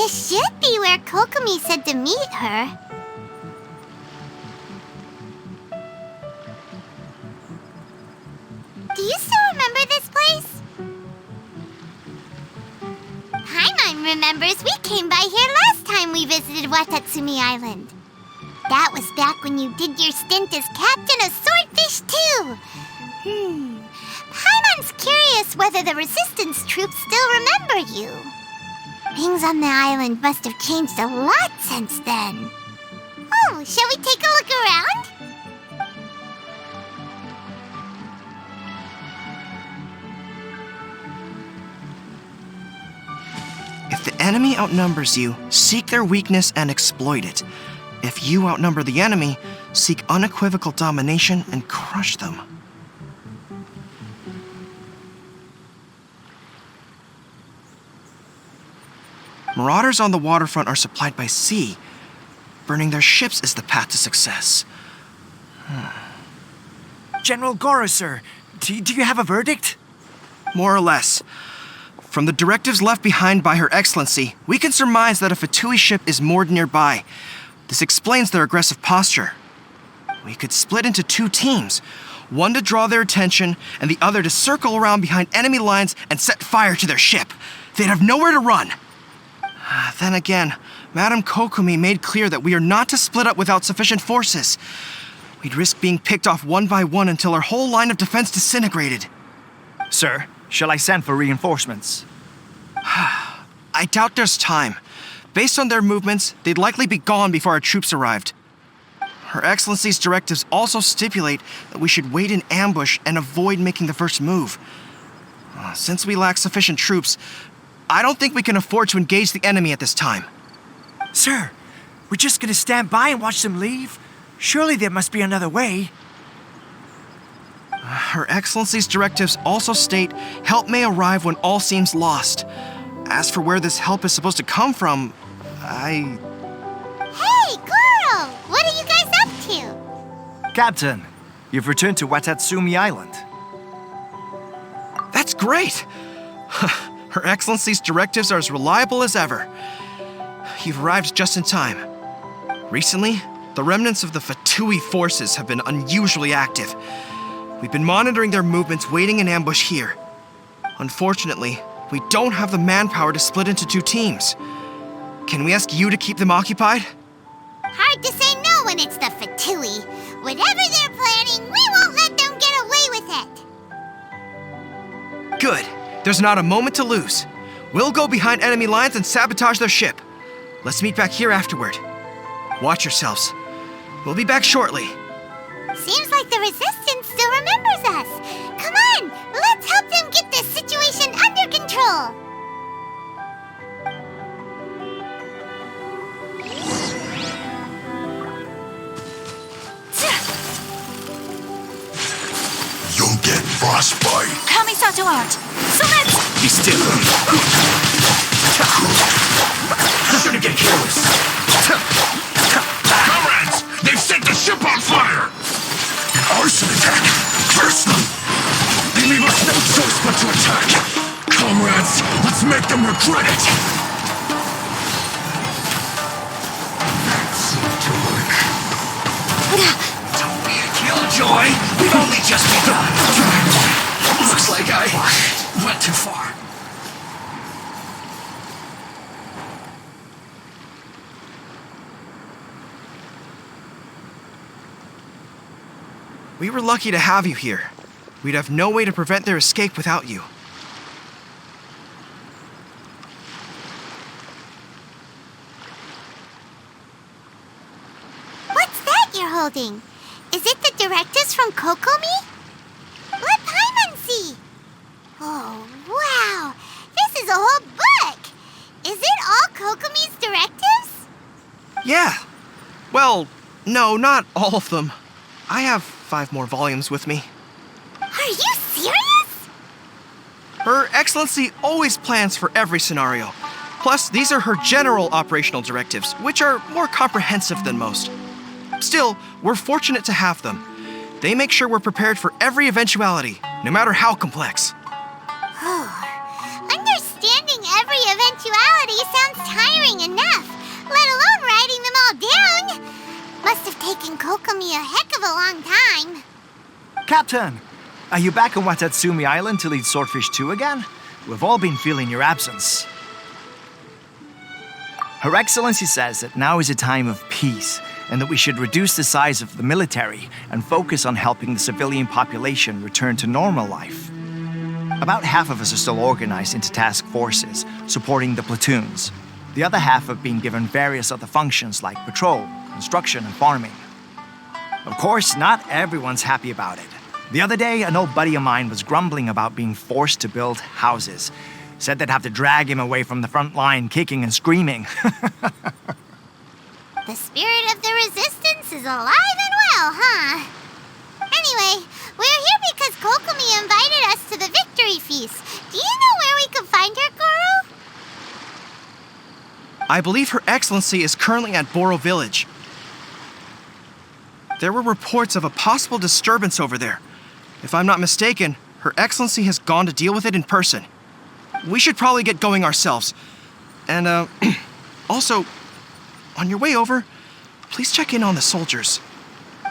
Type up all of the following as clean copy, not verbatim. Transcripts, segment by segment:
This should be where Kokomi said to meet her. Do you still remember this place? Paimon remembers we came by here last time we visited Watatsumi Island. That was back when you did your stint as captain of Swordfish too. Paimon's curious whether the Resistance troops still remember you. Things on the island must have changed a lot since then. Oh, shall we take a look around? If the enemy outnumbers you, seek their weakness and exploit it. If you outnumber the enemy, seek unequivocal domination and crush them. Marauders on the waterfront are supplied by sea. Burning their ships is the path to success. General Goro, sir, do you have a verdict? More or less. From the directives left behind by Her Excellency, we can surmise that a Fatui ship is moored nearby. This explains their aggressive posture. We could split into two teams, one to draw their attention, and the other to circle around behind enemy lines and set fire to their ship. They'd have nowhere to run. Then again, Madame Kokomi made clear that we are not to split up without sufficient forces. We'd risk being picked off one by one until our whole line of defense disintegrated. Sir, shall I send for reinforcements? I doubt there's time. Based on their movements, they'd likely be gone before our troops arrived. Her Excellency's directives also stipulate that we should wait in ambush and avoid making the first move. Since we lack sufficient troops, I don't think we can afford to engage the enemy at this time. Sir, we're just gonna stand by and watch them leave? Surely there must be another way. Her Excellency's directives also state help may arrive when all seems lost. As for where this help is supposed to come from, Hey, Goro! What are you guys up to? Captain, you've returned to Watatsumi Island. That's great! Her Excellency's directives are as reliable as ever. You've arrived just in time. Recently, the remnants of the Fatui forces have been unusually active. We've been monitoring their movements, waiting in ambush here. Unfortunately, we don't have the manpower to split into two teams. Can we ask you to keep them occupied? Hard to say no when it's the Fatui. Whatever they're planning, we won't let them get away with it. Good. There's not a moment to lose. We'll go behind enemy lines and sabotage their ship. Let's meet back here afterward. Watch yourselves. We'll be back shortly. Seems like the Resistance still remembers us. Come on, let's help them get this situation under control. You'll get frostbite. Kamisato art. So let's... Be still. You're gonna get careless. Comrades, they've set the ship on fire. An arson attack. Curse them. They leave us no choice but to attack. Comrades, let's make them regret it. That seemed to work. Don't be a killjoy. We've only just begun. Looks like I went too far. We were lucky to have you here. We'd have no way to prevent their escape without you. What's that you're holding? Is it the directives from Kokomi? Let Paimon see. Oh, wow. This is a whole book. Is it all Kokomi's directives? Yeah. Well, no, not all of them. I have 5 more volumes with me. Are you serious? Her Excellency always plans for every scenario. Plus, these are her general operational directives, which are more comprehensive than most. Still, we're fortunate to have them. They make sure we're prepared for every eventuality, no matter how complex. Understanding every eventuality sounds tiring Kokomi a heck of a long time. Captain, are you back on Watatsumi Island to lead Swordfish 2 again? We've all been feeling your absence. Her Excellency says that now is a time of peace, and that we should reduce the size of the military and focus on helping the civilian population return to normal life. About half of us are still organized into task forces, supporting the platoons. The other half have been given various other functions like patrol, construction, and farming. Of course, not everyone's happy about it. The other day, an old buddy of mine was grumbling about being forced to build houses. Said they'd have to drag him away from the front line, kicking and screaming. The spirit of the resistance is alive and well, huh? Anyway, we're here because Kokomi invited us to the victory feast. Do you know where we can find her, Guru? I believe Her Excellency is currently at Boro Village. There were reports of a possible disturbance over there. If I'm not mistaken, Her Excellency has gone to deal with it in person. We should probably get going ourselves. And, also, on your way over, please check in on the soldiers.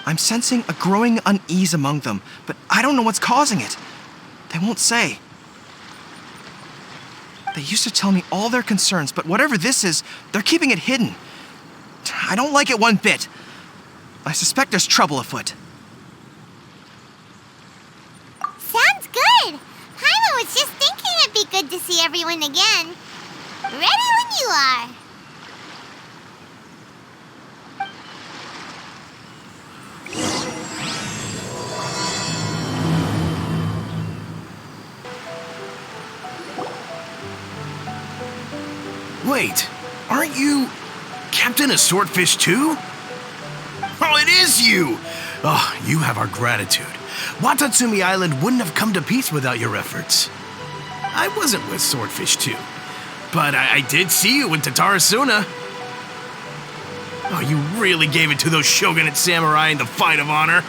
I'm sensing a growing unease among them, but I don't know what's causing it. They won't say. They used to tell me all their concerns, but whatever this is, they're keeping it hidden. I don't like it one bit. I suspect there's trouble afoot. Sounds good. Paimon was just thinking it'd be good to see everyone again. Ready when you are. Wait, aren't you Captain of Swordfish 2? Oh, it is you! Oh, you have our gratitude. Watatsumi Island wouldn't have come to peace without your efforts. I wasn't with Swordfish 2, but I did see you with Tatarasuna. Oh, you really gave it to those shogunate samurai in the fight of honor.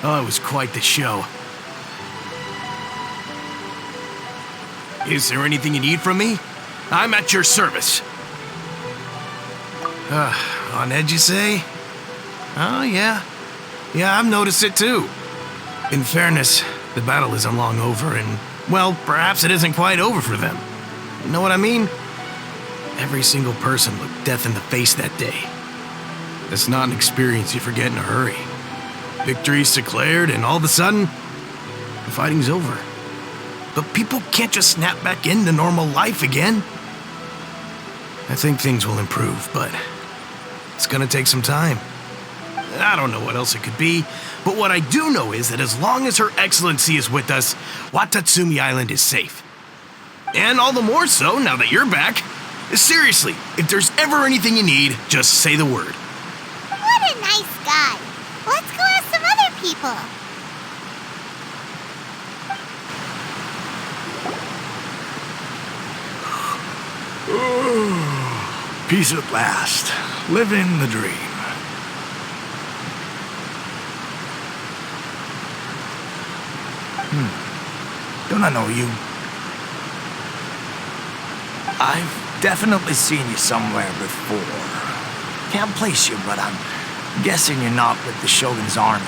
Oh, it was quite the show. Is there anything you need from me? I'm at your service. On edge, you say? Oh, yeah. Yeah, I've noticed it too. In fairness, the battle isn't long over, and, well, perhaps it isn't quite over for them. You know what I mean? Every single person looked death in the face that day. That's not an experience you forget in a hurry. Victory's declared, and all of a sudden, the fighting's over. But people can't just snap back into normal life again. I think things will improve, but it's gonna take some time. I don't know what else it could be, but what I do know is that as long as Her Excellency is with us, Watatsumi Island is safe. And all the more so now that you're back. Seriously, if there's ever anything you need, just say the word. What a nice guy. Let's go ask some other people. Peace at last. Living the dream. Don't I know you? I've definitely seen you somewhere before. Can't place you, but I'm guessing you're not with the Shogun's army.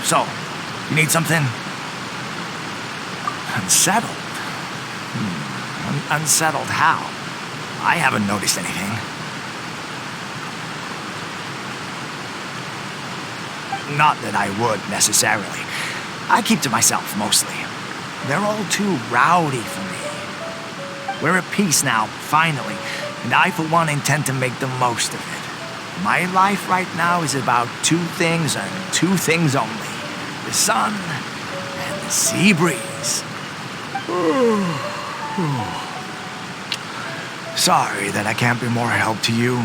So, you need something? Unsettled? Unsettled how? I haven't noticed anything. Not that I would, necessarily. I keep to myself, mostly. They're all too rowdy for me. We're at peace now, finally, and I, for one, intend to make the most of it. My life right now is about two things and two things only. The sun and the sea breeze. Sorry that I can't be more help to you.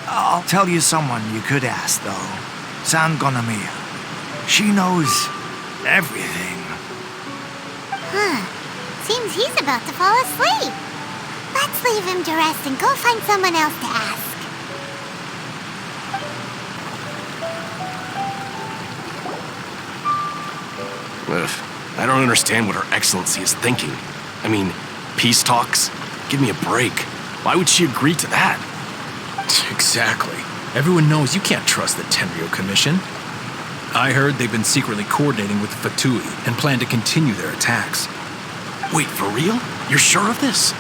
I'll tell you someone you could ask, though. San Gonamiya. She knows everything. Huh. Seems he's about to fall asleep. Let's leave him to rest and go find someone else to ask. I don't understand what Her Excellency is thinking. I mean, peace talks? Give me a break. Why would she agree to that? Exactly. Everyone knows you can't trust the Tenryo Commission. I heard they've been secretly coordinating with the Fatui and plan to continue their attacks. Wait, for real? You're sure of this?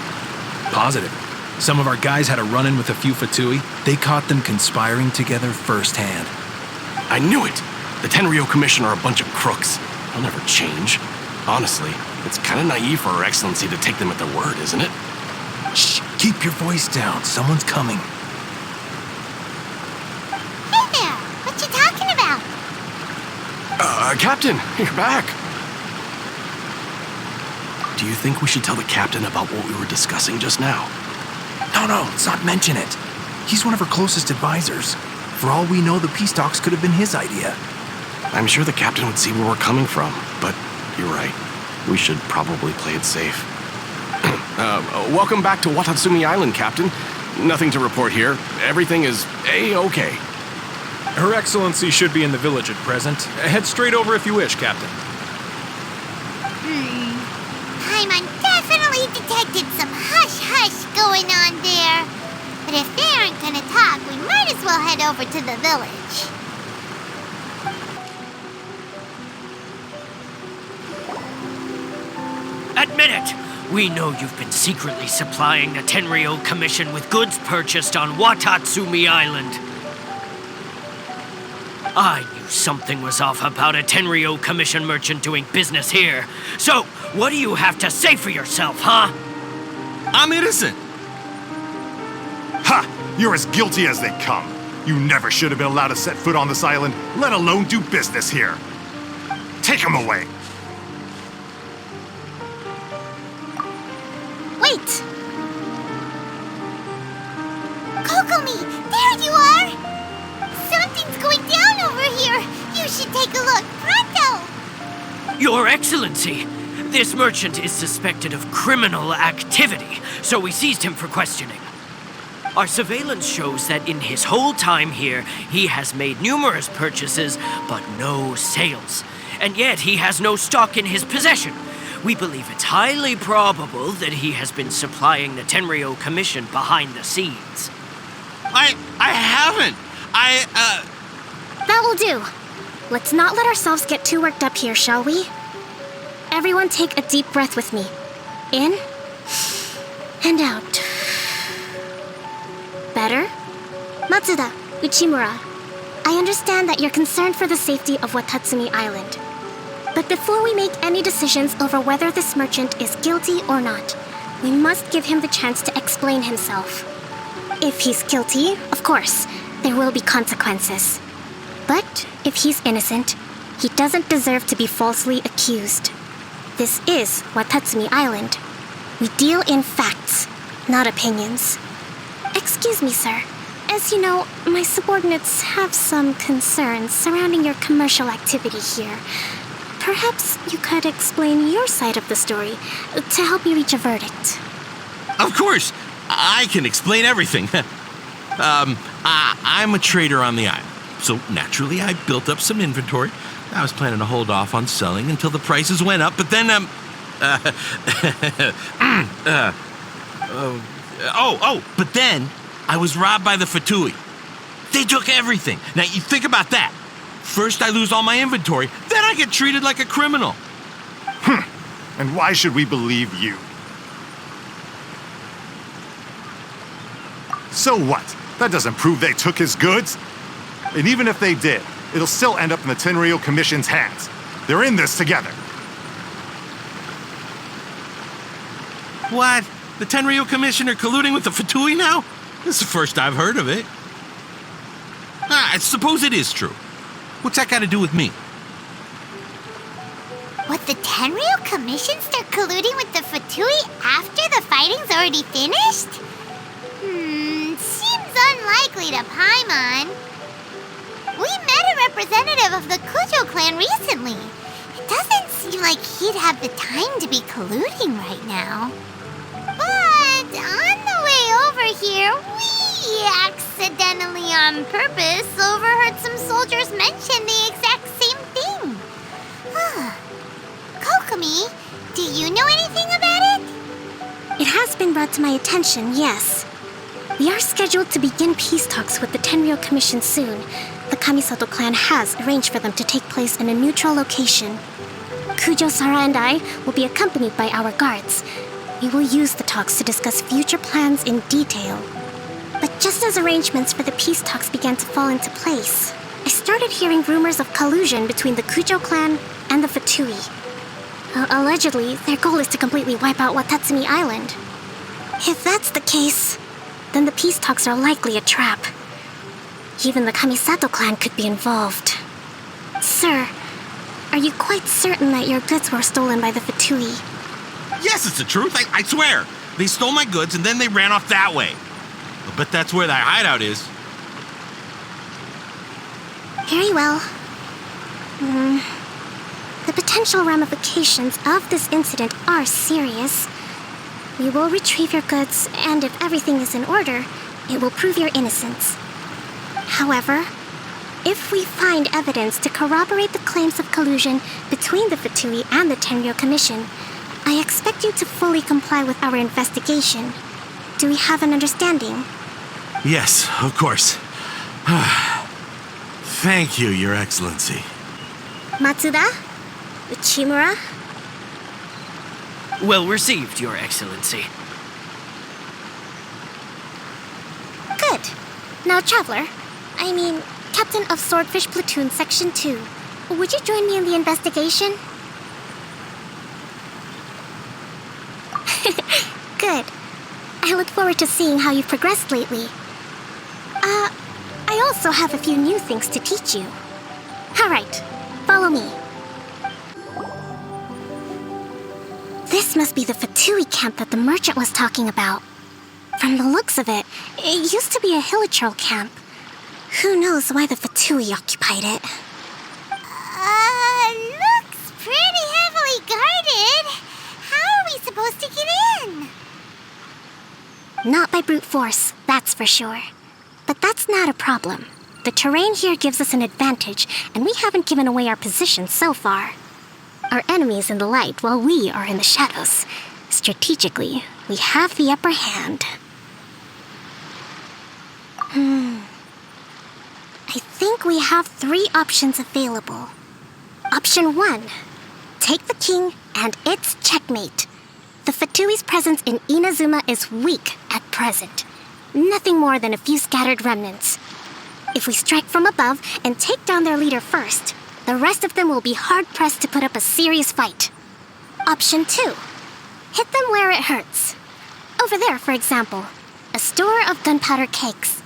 Positive. Some of our guys had a run-in with a few Fatui. They caught them conspiring together firsthand. I knew it! The Tenryo Commission are a bunch of crooks. They'll never change. Honestly, it's kind of naive for Her Excellency to take them at their word, isn't it? Shh! Keep your voice down. Someone's coming. Hey there! What you talking about? Captain, you're back. Do you think we should tell the captain about what we were discussing just now? No, let's not mention it. He's one of our closest advisors. For all we know, the peace talks could have been his idea. I'm sure the captain would see where we're coming from, but you're right. We should probably play it safe. Welcome back to Watatsumi Island, Captain. Nothing to report here. Everything is A-okay. Her Excellency should be in the village at present. Head straight over if you wish, Captain. Paimon definitely detected some hush-hush going on there. But if they aren't gonna talk, we might as well head over to the village. Admit it! We know you've been secretly supplying the Tenryo Commission with goods purchased on Watatsumi Island. I knew something was off about a Tenryo Commission merchant doing business here. So, what do you have to say for yourself, huh? I'm innocent! Ha! You're as guilty as they come. You never should have been allowed to set foot on this island, let alone do business here. Take him away. Wait! Kokomi, there you are! Something's going down over here. You should take a look. Pronto! Your Excellency, this merchant is suspected of criminal activity, so we seized him for questioning. Our surveillance shows that in his whole time here, he has made numerous purchases, but no sales. And yet he has no stock in his possession. We believe it's highly probable that he has been supplying the Tenryo Commission behind the scenes. I haven't! That will do. Let's not let ourselves get too worked up here, shall we? Everyone take a deep breath with me. In and out. Better? Matsuda, Uchimura, I understand that you're concerned for the safety of Watatsumi Island. But before we make any decisions over whether this merchant is guilty or not, we must give him the chance to explain himself. If he's guilty, of course, there will be consequences. But if he's innocent, he doesn't deserve to be falsely accused. This is Watatsumi Island. We deal in facts, not opinions. Excuse me, sir. As you know, my subordinates have some concerns surrounding your commercial activity here. Perhaps you could explain your side of the story to help me reach a verdict. Of course! I can explain everything. I'm a trader on the island, so naturally I built up some inventory. I was planning to hold off on selling until the prices went up, but then, but then I was robbed by the Fatui. They took everything. Now, you think about that. First I lose all my inventory, then I get treated like a criminal. And why should we believe you? So what? That doesn't prove they took his goods. And even if they did, it'll still end up in the Tenryo Commission's hands. They're in this together. What? The Tenryo Commission are colluding with the Fatui now? This is the first I've heard of it. I suppose it is true. What's that got to do with me? What, the Tenryo Commission start colluding with the Fatui after the fighting's already finished? Seems unlikely to Paimon. We met a representative of the Kujo clan recently. It doesn't seem like he'd have the time to be colluding right now. But on the way over here, we accidentally on purpose overheard some soldiers mention the exact same thing. Kokomi, do you know anything about it? It has been brought to my attention, yes. We are scheduled to begin peace talks with the Tenryou Commission soon. The Kamisato clan has arranged for them to take place in a neutral location. Kujo, Sara, and I will be accompanied by our guards. We will use the talks to discuss future plans in detail. But just as arrangements for the peace talks began to fall into place, I started hearing rumors of collusion between the Kujo clan and the Fatui. Allegedly, their goal is to completely wipe out Watatsumi Island. If that's the case, then the peace talks are likely a trap. Even the Kamisato clan could be involved. Sir, are you quite certain that your goods were stolen by the Fatui? Yes, it's the truth. I swear. They stole my goods and then they ran off that way. But that's where their hideout is. Very well. The potential ramifications of this incident are serious. We will retrieve your goods, and if everything is in order, it will prove your innocence. However, if we find evidence to corroborate the claims of collusion between the Fatui and the Tenryou Commission, I expect you to fully comply with our investigation. Do we have an understanding? Yes, of course. Thank you, Your Excellency. Matsuda? Uchimura? Well received, Your Excellency. Good. Now, Traveler, Captain of Swordfish Platoon Section 2, would you join me in the investigation? Good. I look forward to seeing how you've progressed lately. I also have a few new things to teach you. All right, follow me. This must be the Fatui camp that the merchant was talking about. From the looks of it, it used to be a hilichurl camp. Who knows why the Fatui occupied it? Looks pretty heavily guarded. How are we supposed to get in? Not by brute force, that's for sure. But that's not a problem. The terrain here gives us an advantage, and we haven't given away our position so far. Our enemy's in the light while we are in the shadows. Strategically, we have the upper hand. I think we have 3 options available. Option 1. Take the king, and it's checkmate. The Fatui's presence in Inazuma is weak at present. Nothing more than a few scattered remnants. If we strike from above and take down their leader first, the rest of them will be hard-pressed to put up a serious fight. Option 2. Hit them where it hurts. Over there, for example, a store of gunpowder cakes.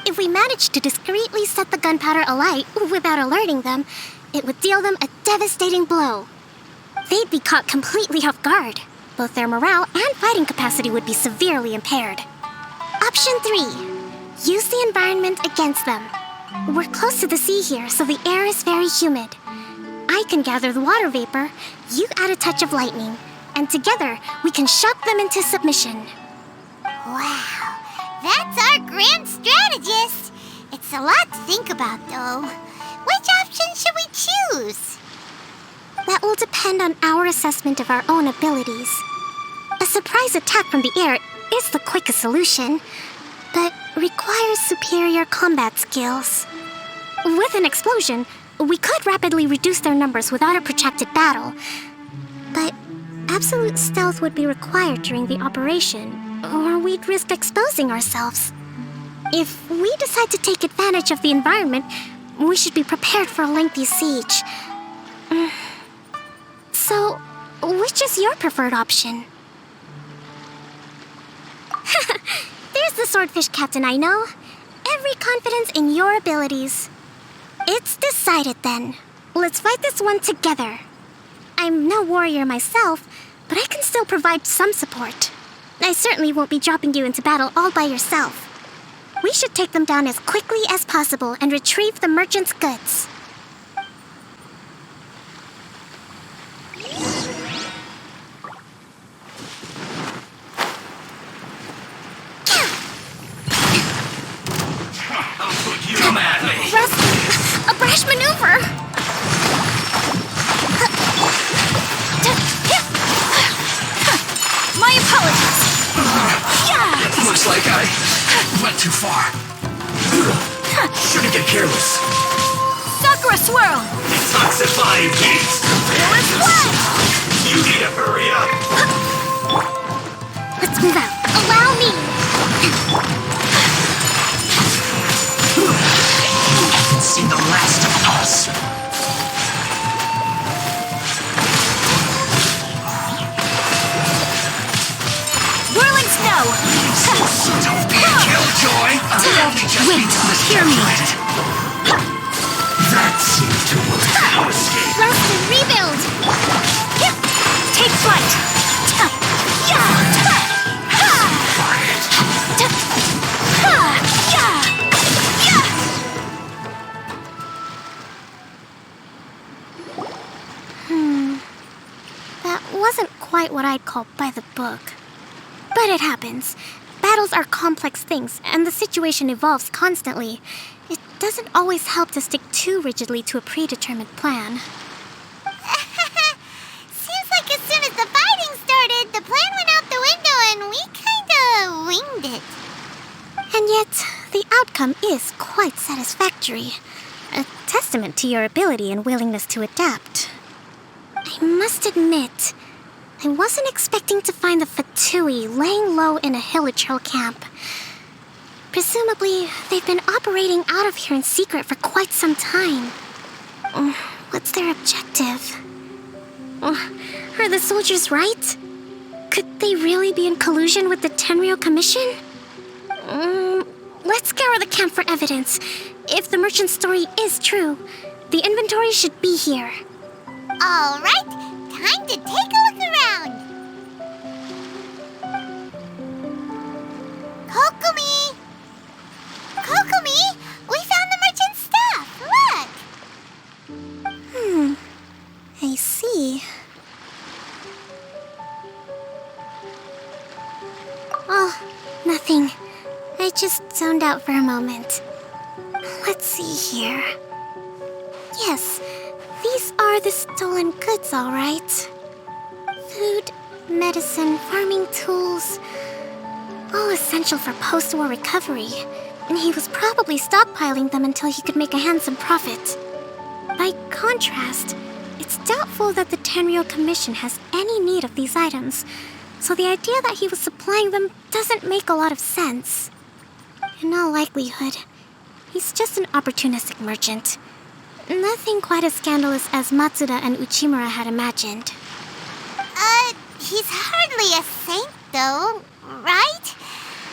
If we manage to discreetly set the gunpowder alight without alerting them, it would deal them a devastating blow. They'd be caught completely off guard. Both their morale and fighting capacity would be severely impaired. Option 3. Use the environment against them. We're close to the sea here, so the air is very humid. I can gather the water vapor, you add a touch of lightning, and together we can shock them into submission. Wow, that's our grand strategist. It's a lot to think about, though. Which option should we choose? That will depend on our assessment of our own abilities. A surprise attack from the air is the quickest solution, but requires superior combat skills. With an explosion, we could rapidly reduce their numbers without a protracted battle, but absolute stealth would be required during the operation, or we'd risk exposing ourselves. If we decide to take advantage of the environment, we should be prepared for a lengthy siege. So, which is your preferred option? There's the swordfish captain I know. Every confidence in your abilities. It's decided then. Let's fight this one together. I'm no warrior myself, but I can still provide some support. I certainly won't be dropping you into battle all by yourself. We should take them down as quickly as possible and retrieve the merchant's goods. Come at me! Russ, a brash maneuver! My apologies. Yeah. Looks like I Went too far. Shouldn't get careless. Sakura swirl! Detoxifying heat! Let's fly! You need to hurry up! Let's move out. Allow me! I can see the last of us! Whirling snow! Don't be a killjoy! Wait, hear me. That seems to work. No escape! Rest and rebuild! Take flight! That wasn't quite what I'd call by the book. But it happens. Battles are complex things, and the situation evolves constantly. It doesn't always help to stick too rigidly to a predetermined plan. Seems like as soon as the fighting started, the plan went out the window and we kinda winged it. And yet, the outcome is quite satisfactory. A testament to your ability and willingness to adapt. I must admit, I wasn't expecting to find the Fatui laying low in a Hilichurl camp. Presumably, they've been operating out of here in secret for quite some time. What's their objective? Are the soldiers right? Could they really be in collusion with the Tenryou Commission? Let's scour the camp for evidence. If the merchant story is true, the inventory should be here. All right, time to take a look around. Kokomi! Kokomi! We found the merchant's stuff! Look! I see. Oh, nothing. I just zoned out for a moment. Let's see here. Yes, these are the stolen goods, all right. Food, medicine, farming tools. All essential for post-war recovery. And he was probably stockpiling them until he could make a handsome profit. By contrast, it's doubtful that the Tenryou Commission has any need of these items, so the idea that he was supplying them doesn't make a lot of sense. In all likelihood, he's just an opportunistic merchant. Nothing quite as scandalous as Matsuda and Uchimura had imagined. He's hardly a saint, though, right?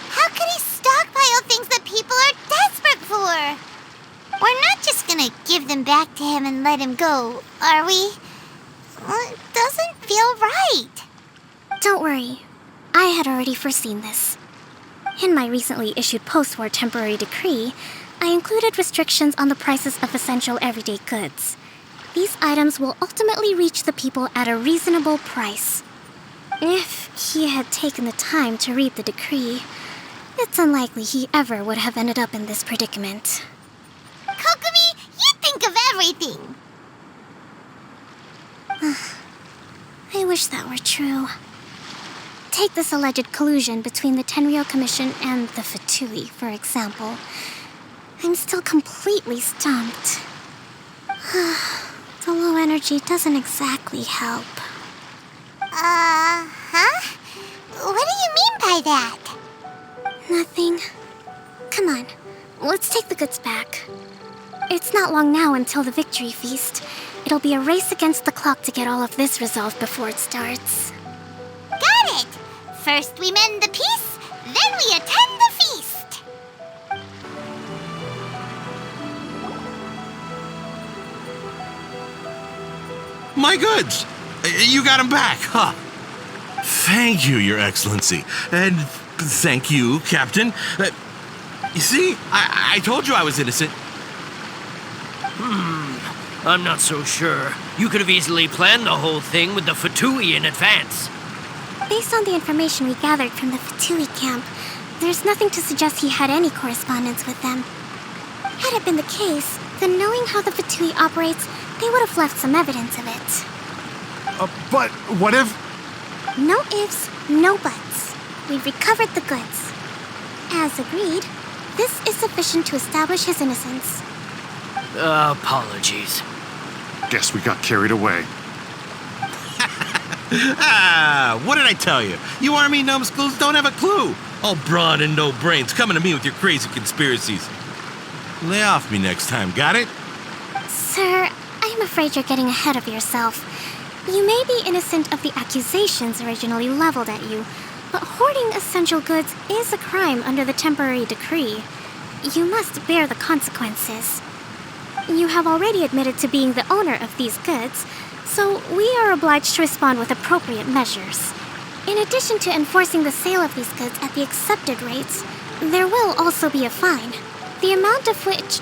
How could he stockpile things that people are desperate for? We're not just gonna give them back to him and let him go, are we? It doesn't feel right. Don't worry. I had already foreseen this. In my recently issued post-war temporary decree, I included restrictions on the prices of essential everyday goods. These items will ultimately reach the people at a reasonable price. If he had taken the time to read the decree, it's unlikely he ever would have ended up in this predicament. Kokomi, you think of everything! I wish that were true. Take this alleged collusion between the Tenryou Commission and the Fatui, for example. I'm still completely stumped. The low energy doesn't exactly help. What do you mean by that? Nothing. Come on, let's take the goods back. It's not long now until the victory feast. It'll be a race against the clock to get all of this resolved before it starts. Got it! First we mend the peace, then we attend the feast! My goods! You got them back, huh? Thank you, Your Excellency. And thank you, Captain. You see, I told you I was innocent. I'm not so sure. You could have easily planned the whole thing with the Fatui in advance. Based on the information we gathered from the Fatui camp, there's nothing to suggest he had any correspondence with them. Had it been the case, then knowing how the Fatui operates, they would have left some evidence of it. But what if... No ifs, no buts. We've recovered the goods. As agreed, This is sufficient to establish his innocence. Apologies. Guess we got carried away. What did I tell you? You army numbskulls don't have a clue. All brawn and no brains coming to me with your crazy conspiracies. Lay off me next time, got it? Sir, I'm afraid you're getting ahead of yourself. You may be innocent of the accusations originally leveled at you, but hoarding essential goods is a crime under the temporary decree. You must bear the consequences. You have already admitted to being the owner of these goods, so we are obliged to respond with appropriate measures. In addition to enforcing the sale of these goods at the accepted rates, there will also be a fine, the amount of which...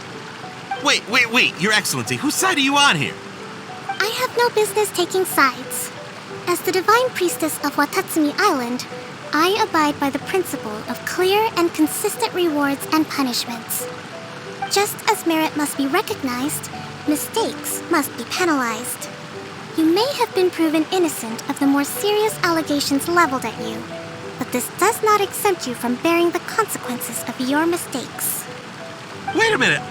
Wait, Your Excellency, whose side are you on here? I have no business taking sides. As the Divine Priestess of Watatsumi Island, I abide by the principle of clear and consistent rewards and punishments. Just as merit must be recognized, mistakes must be penalized. You may have been proven innocent of the more serious allegations leveled at you, but this does not exempt you from bearing the consequences of your mistakes. Wait a minute,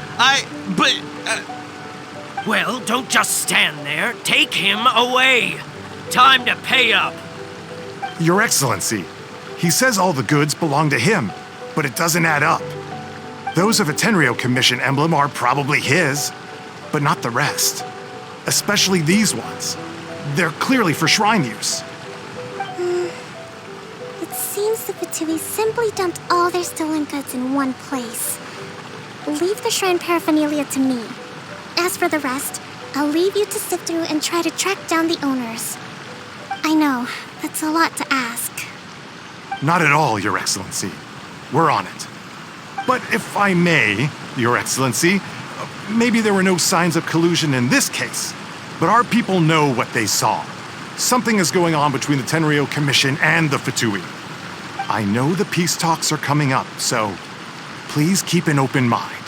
Well, don't just stand there. Take him away. Time to pay up. Your Excellency, he says all the goods belong to him, but it doesn't add up. Those of a Tenryou Commission emblem are probably his, but not the rest. Especially these ones. They're clearly for shrine use. It seems the Fatui simply dumped all their stolen goods in one place. Leave the shrine paraphernalia to me. As for the rest, I'll leave you to sift through and try to track down the owners. I know, that's a lot to ask. Not at all, Your Excellency. We're on it. But if I may, Your Excellency, maybe there were no signs of collusion in this case, but our people know what they saw. Something is going on between the Tenryou Commission and the Fatui. I know the peace talks are coming up, so please keep an open mind.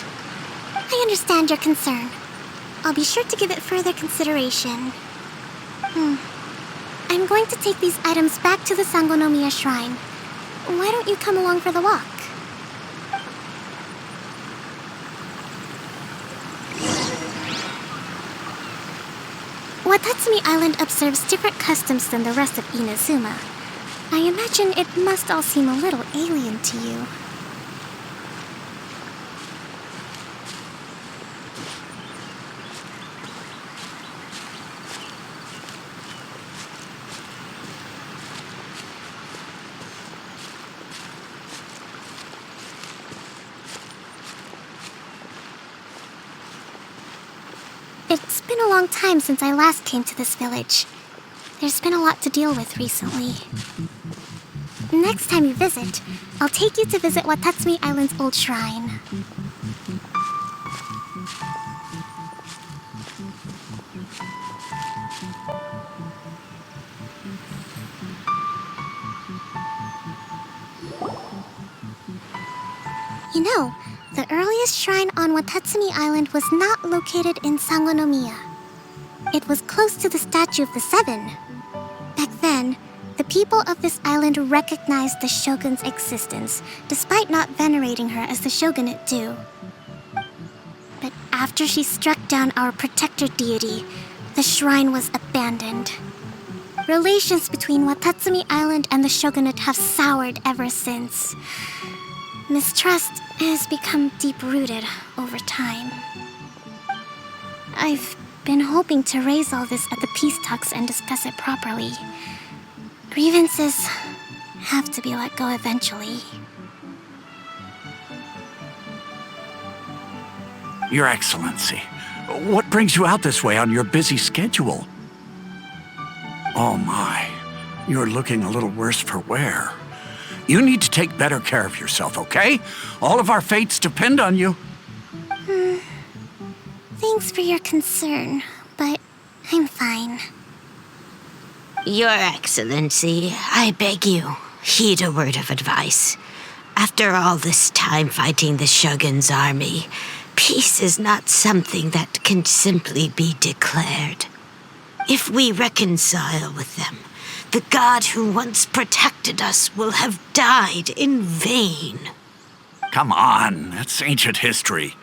I understand your concern. I'll be sure to give it further consideration. I'm going to take these items back to the Sangonomiya Shrine. Why don't you come along for the walk? Watatsumi Island observes different customs than the rest of Inazuma. I imagine it must all seem a little alien to you. It's been a long time since I last came to this village. There's been a lot to deal with recently. Next time you visit, I'll take you to visit Watatsumi Island's old shrine. You know, the earliest shrine on Watatsumi Island was not located in Sangonomiya. It was close to the Statue of the Seven. Back then, the people of this island recognized the shogun's existence, despite not venerating her as the shogunate do. But after she struck down our protector deity, the shrine was abandoned. Relations between Watatsumi Island and the shogunate have soured ever since. Mistrust has become deep-rooted over time. I've been hoping to raise all this at the peace talks and discuss it properly. Grievances have to be let go eventually. Your Excellency, what brings you out this way on your busy schedule? Oh my, you're looking a little worse for wear. You need to take better care of yourself, okay? All of our fates depend on you. Thanks for your concern, but I'm fine. Your Excellency, I beg you, heed a word of advice. After all this time fighting the Shogun's army, peace is not something that can simply be declared. If we reconcile with them, the god who once protected us will have died in vain. Come on, that's ancient history.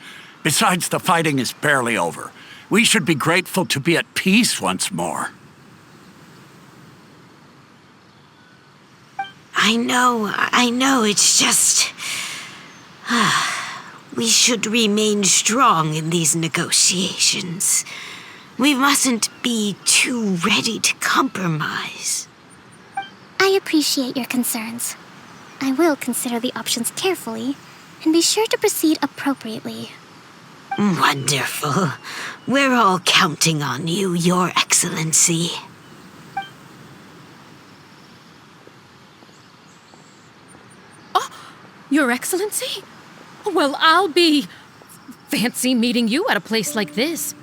Besides, the fighting is barely over. We should be grateful to be at peace once more. I know, it's just... we should remain strong in these negotiations. We mustn't be too ready to compromise. I appreciate your concerns. I will consider the options carefully and be sure to proceed appropriately. Wonderful. We're all counting on you, Your Excellency. Your Excellency? Well, I'll be... fancy meeting you at a place like this.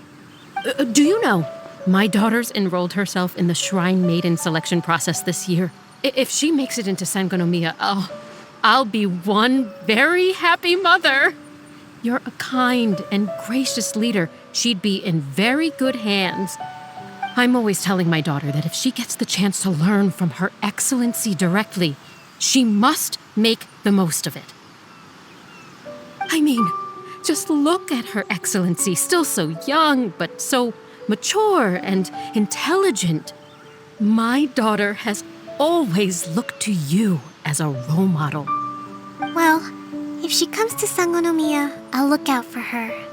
Do you know, my daughter's enrolled herself in the Shrine Maiden selection process this year. If she makes it into Sangonomiya, I'll be one very happy mother. You're a kind and gracious leader. She'd be in very good hands. I'm always telling my daughter that if she gets the chance to learn from Her Excellency directly, she must make the most of it. I mean, just look at Her Excellency, still so young, but so mature and intelligent. My daughter has always looked to you as a role model. Well, if she comes to Sangonomiya, I'll look out for her.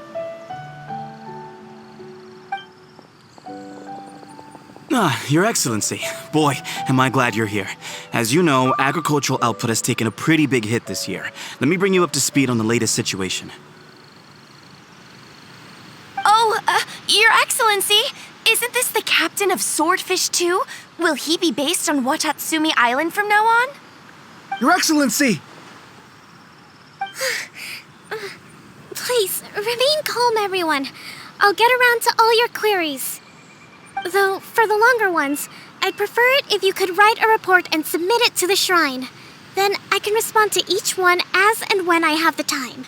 Your Excellency. Boy, am I glad you're here. As you know, agricultural output has taken a pretty big hit this year. Let me bring you up to speed on the latest situation. Oh, Your Excellency, isn't this the captain of Swordfish 2? Will he be based on Watatsumi Island from now on? Your Excellency! Please, remain calm, everyone. I'll get around to all your queries. Though, for the longer ones, I'd prefer it if you could write a report and submit it to the shrine. Then I can respond to each one as and when I have the time.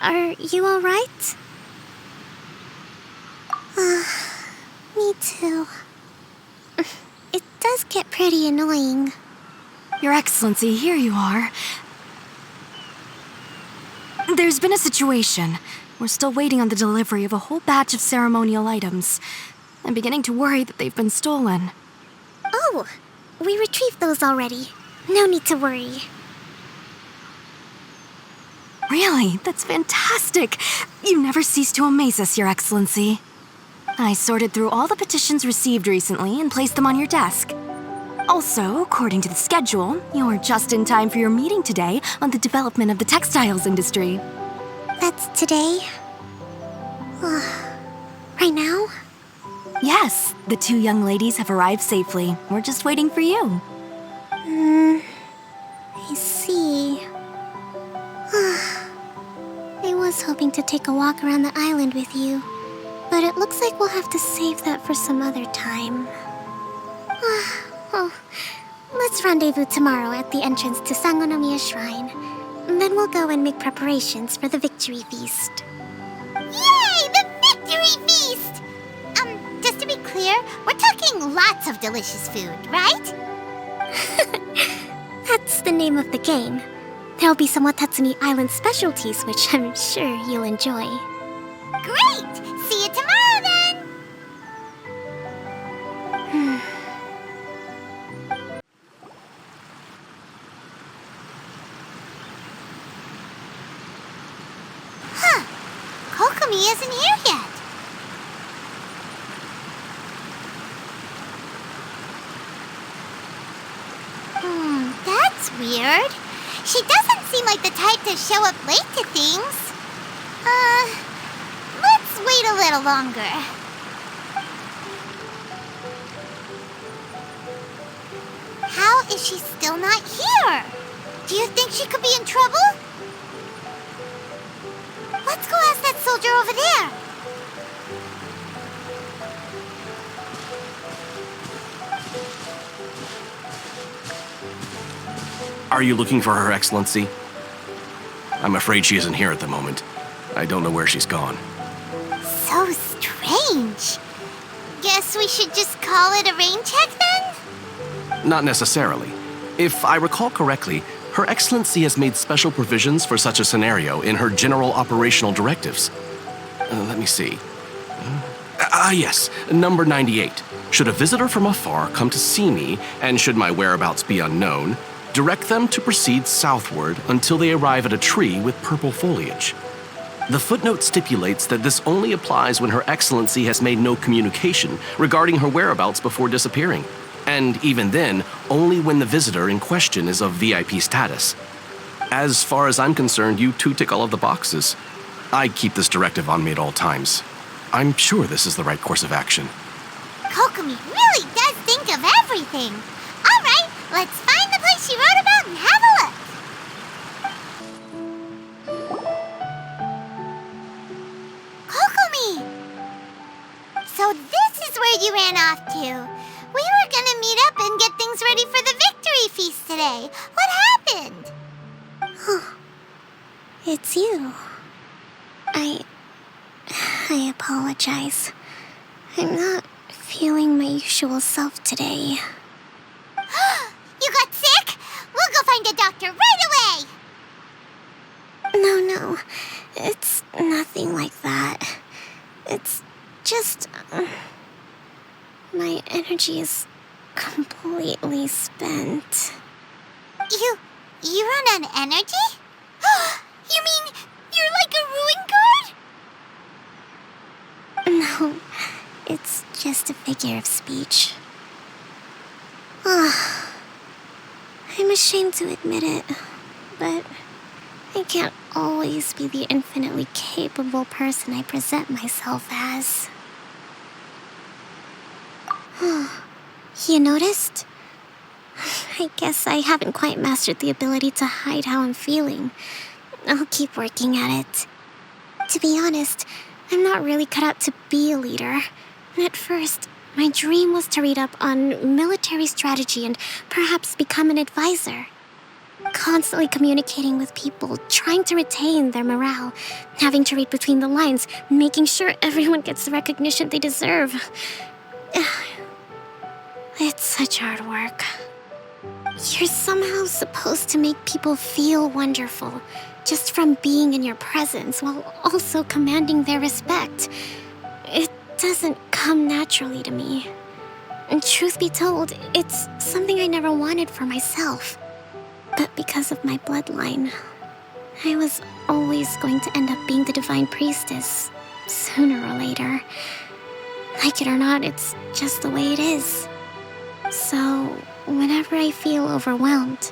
Are you all right? Me too. It does get pretty annoying. Your Excellency, here you are. There's been a situation. We're still waiting on the delivery of a whole batch of ceremonial items. I'm beginning to worry that they've been stolen. Oh, we retrieved those already. No need to worry. Really? That's fantastic. You never cease to amaze us, Your Excellency. I sorted through all the petitions received recently and placed them on your desk. Also, according to the schedule, you're just in time for your meeting today on the development of the textiles industry. That's today? Right now? Yes, the two young ladies have arrived safely. We're just waiting for you. I see. I was hoping to take a walk around the island with you, but it looks like we'll have to save that for some other time. Oh, let's rendezvous tomorrow at the entrance to Sangonomiya Shrine. Then we'll go and make preparations for the victory feast. Yay! The victory feast! Just to be clear, we're talking lots of delicious food, right? That's the name of the game. There'll be some Watatsumi Island specialties, which I'm sure you'll enjoy. Great! See you tomorrow, then! Huh. Kokomi isn't here yet. That's weird. She doesn't seem like the type to show up late to things. Let's wait a little longer. How is she still not here? Do you think she could be in trouble? Let's go ask that soldier over there. Are you looking for Her Excellency? I'm afraid she isn't here at the moment. I don't know where she's gone. So strange. Guess we should just call it a rain check then? Not necessarily. If I recall correctly, Her Excellency has made special provisions for such a scenario in her general operational directives. Let me see. Yes, number 98. Should a visitor from afar come to see me, and should my whereabouts be unknown, direct them to proceed southward until they arrive at a tree with purple foliage. The footnote stipulates that this only applies when Her Excellency has made no communication regarding her whereabouts before disappearing, and even then, only when the visitor in question is of VIP status. As far as I'm concerned, you two tick all of the boxes. I keep this directive on me at all times. I'm sure this is the right course of action. Kokomi really does think of everything. All right, let's find the place she wrote about and have a look. Kokomi! So this is where you ran off to. We were gonna meet up and get things ready for the victory feast today. What happened? It's you. I apologize. I'm not feeling my usual self today. You got sick? We'll go find a doctor right away! No. It's nothing like that. It's just... my energy is completely spent. You run on energy? You mean you're like a ruin guard? No, it's just a figure of speech. I'm ashamed to admit it, but I can't always be the infinitely capable person I present myself as. You noticed? I guess I haven't quite mastered the ability to hide how I'm feeling. I'll keep working at it. To be honest, I'm not really cut out to be a leader. And at first, my dream was to read up on military strategy and perhaps become an advisor. Constantly communicating with people, trying to retain their morale, having to read between the lines, making sure everyone gets the recognition they deserve. It's such hard work. You're somehow supposed to make people feel wonderful, just from being in your presence, while also commanding their respect. It doesn't come naturally to me. And truth be told, it's something I never wanted for myself. But because of my bloodline, I was always going to end up being the divine priestess, sooner or later. Like it or not, it's just the way it is. So, whenever I feel overwhelmed,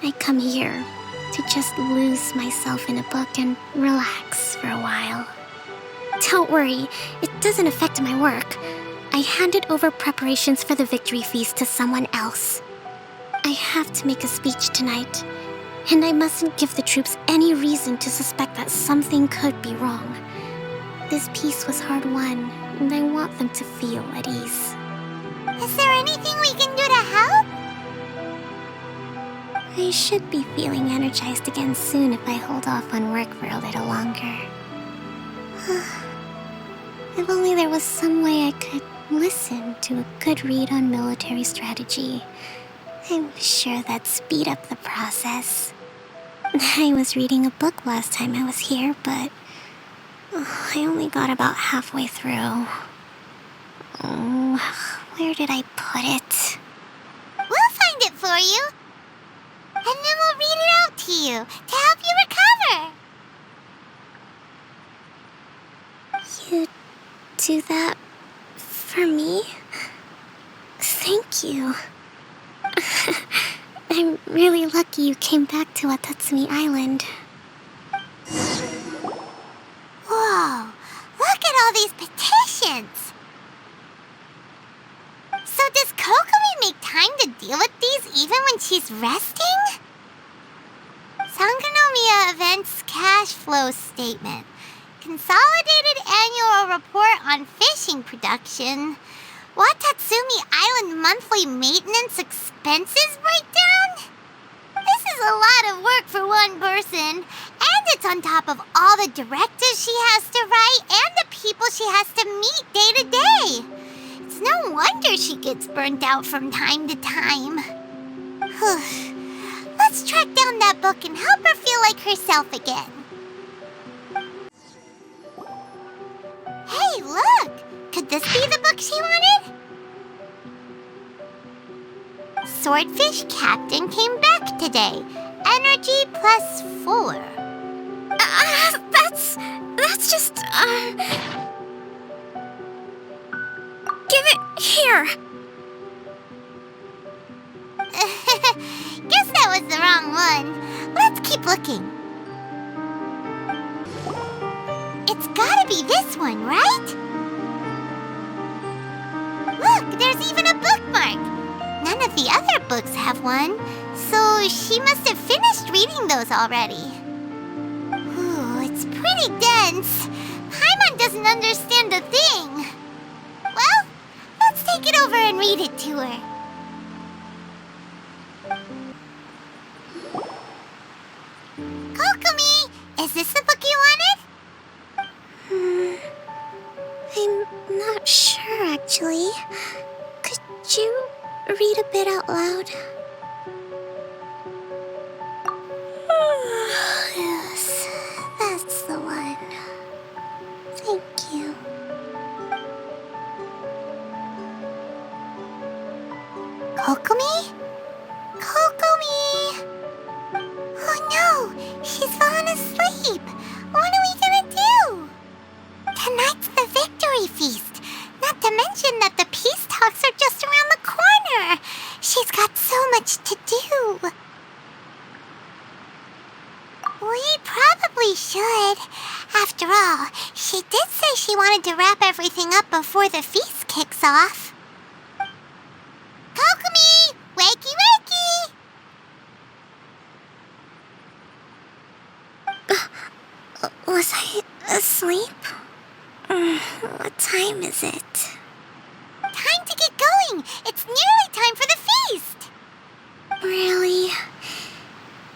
I come here to just lose myself in a book and relax for a while. Don't worry, it doesn't affect my work. I handed over preparations for the victory feast to someone else. I have to make a speech tonight, and I mustn't give the troops any reason to suspect that something could be wrong. This peace was hard-won, and I want them to feel at ease. Is there anything we can do to help? I should be feeling energized again soon if I hold off on work for a little longer. If only there was some way I could listen to a good read on military strategy. I'm sure that'd speed up the process. I was reading a book last time I was here, but I only got about halfway through. Where did I put it? We'll find it for you. And then we'll read it out to you to help you recover. You do that for me? Thank you. I'm really lucky you came back to Watatsumi Island. Whoa, look at all these petitions. So does Kokomi make time to deal with these even when she's resting? Sangonomiya Events Cash Flow Statement. Consolidated Annual Report on Fishing Production. Watatsumi Island Monthly Maintenance Expenses Breakdown? This is a lot of work for one person, and it's on top of all the directives she has to write and the people she has to meet day to day. It's No wonder she gets burnt out from time to time. Let's track down that book and help her feel like herself again. Hey, look! Could this be the book she wanted? Swordfish Captain came back today. Energy +4. That's just, Give it here! Guess that was the wrong one. Let's keep looking. It's gotta be this one, right? Look, there's even a bookmark. None of the other books have one, so she must have finished reading those already. Ooh, it's pretty dense. Paimon doesn't understand a thing. Well, let's take it over and read it to her. Kokomi, is this the book you wanted? I'm not sure, actually. Could you read a bit out loud? Yes, that's the one. Thank you. Kokomi? Kokomi! Oh no, she's fallen asleep. What are we gonna do? Tonight's the victory feast. Not to mention that the peace talks are just around the corner. She's got so much to do. We probably should. After all, she did say she wanted to wrap everything up before the feast kicks off. Kokomi! Wakey wakey! Was I asleep? What time is it? Time to get going! It's nearly time for the feast! Really?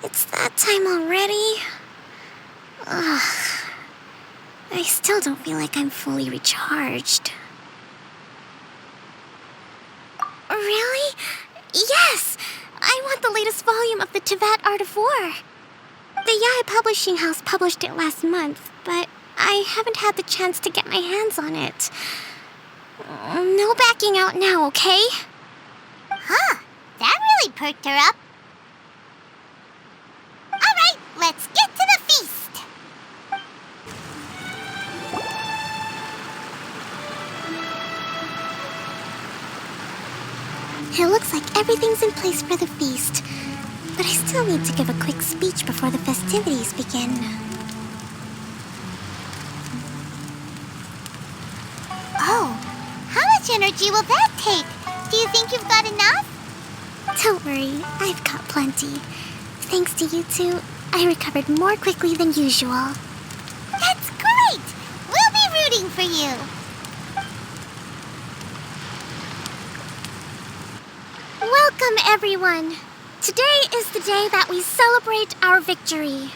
It's that time already? Ugh. I still don't feel like I'm fully recharged. Really? Yes! I want the latest volume of the Tevat Art of War. The Yai Publishing House published it last month, but I haven't had the chance to get my hands on it. No backing out now, okay? Huh, that really perked her up. Alright, let's get to the feast! It looks like everything's in place for the feast, but I still need to give a quick speech before the festivities begin. Oh, how much energy will that take? Do you think you've got enough? Don't worry, I've got plenty. Thanks to you two, I recovered more quickly than usual. That's great! We'll be rooting for you. Welcome, everyone! Today is the day that we celebrate our victory.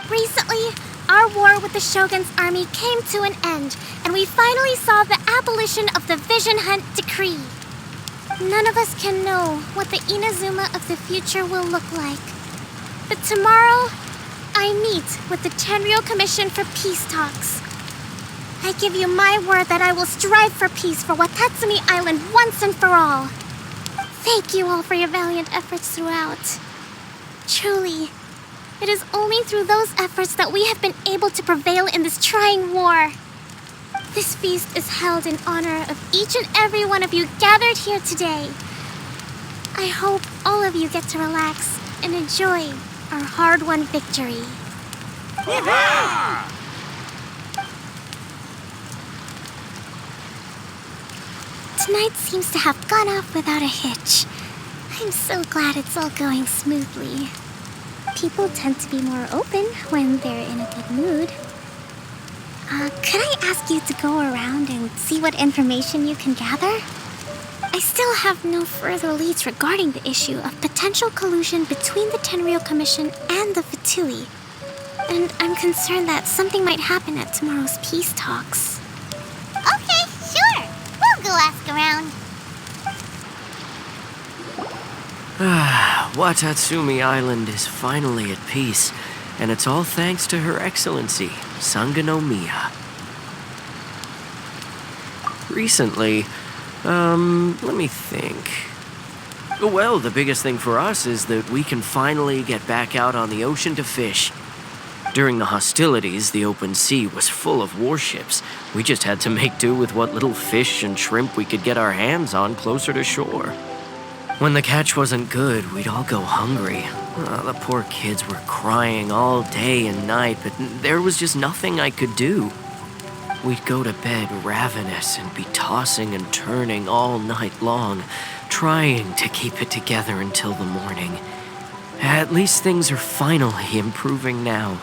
Recently, our war with the Shogun's army came to an end, and we finally saw the abolition of the Vision Hunt Decree. None of us can know what the Inazuma of the future will look like. But tomorrow, I meet with the Tenryou Commission for peace talks. I give you my word that I will strive for peace for Watatsumi Island once and for all. Thank you all for your valiant efforts throughout. Truly, it is only through those efforts that we have been able to prevail in this trying war. This feast is held in honor of each and every one of you gathered here today. I hope all of you get to relax and enjoy our hard-won victory. Tonight seems to have gone off without a hitch. I'm so glad it's all going smoothly. People tend to be more open when they're in a good mood. Could I ask you to go around and see what information you can gather? I still have no further leads regarding the issue of potential collusion between the Tenryou Commission and the Fatui. And I'm concerned that something might happen at tomorrow's peace talks. Okay, sure. We'll still ask around. Watatsumi Island is finally at peace, and it's all thanks to Her Excellency, Sangonomiya. Recently, let me think. Well, the biggest thing for us is that we can finally get back out on the ocean to fish. During the hostilities, the open sea was full of warships. We just had to make do with what little fish and shrimp we could get our hands on closer to shore. When the catch wasn't good, we'd all go hungry. The poor kids were crying all day and night, but there was just nothing I could do. We'd go to bed ravenous and be tossing and turning all night long, trying to keep it together until the morning. At least things are finally improving now.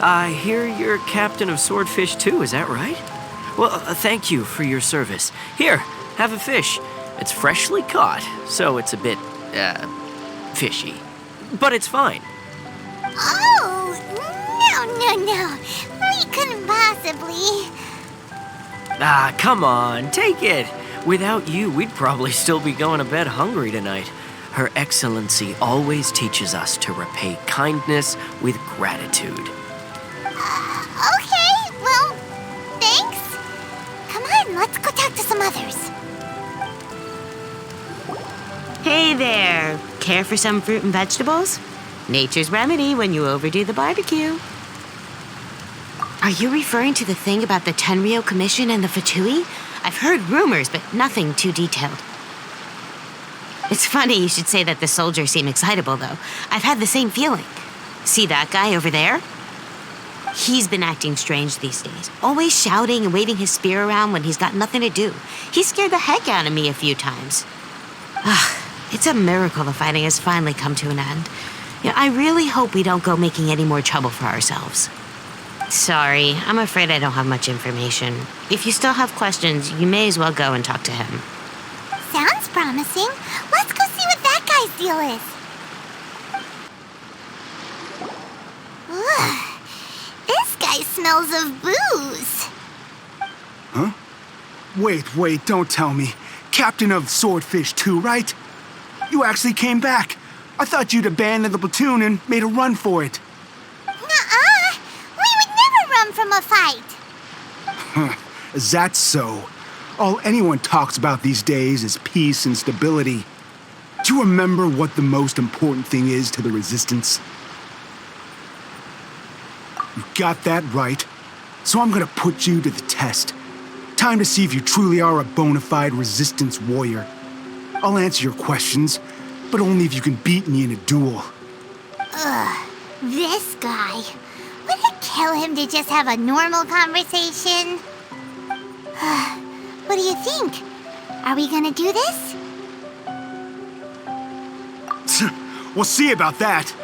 I hear you're captain of Swordfish too, is that right? Well, thank you for your service. Here, have a fish. It's freshly caught, so it's a bit, fishy. But it's fine. Oh, no. We couldn't possibly. Come on, take it. Without you, we'd probably still be going to bed hungry tonight. Her Excellency always teaches us to repay kindness with gratitude. Okay, well, thanks. Come on, let's go talk to some others. Hey there. Care for some fruit and vegetables? Nature's remedy when you overdo the barbecue. Are you referring to the thing about the Tenryou Commission and the Fatui? I've heard rumors, but nothing too detailed. It's funny you should say that the soldiers seem excitable, though. I've had the same feeling. See that guy over there? He's been acting strange these days, always shouting and waving his spear around when he's got nothing to do. He scared the heck out of me a few times. It's a miracle the fighting has finally come to an end. I really hope we don't go making any more trouble for ourselves. Sorry, I'm afraid I don't have much information. If you still have questions, you may as well go and talk to him. Sounds promising. Let's go see what that guy's deal is. Ugh, this guy smells of booze. Huh? Wait, don't tell me. Captain of Swordfish too, right? You actually came back. I thought you'd abandoned the platoon and made a run for it. Nuh-uh. We would never run from a fight. Is that so? All anyone talks about these days is peace and stability. Do you remember what the most important thing is to the Resistance? You got that right. So I'm gonna put you to the test. Time to see if you truly are a bona fide Resistance warrior. I'll answer your questions, but only if you can beat me in a duel. Ugh, this guy. Would it kill him to just have a normal conversation? What do you think? Are we gonna do this? We'll see about that.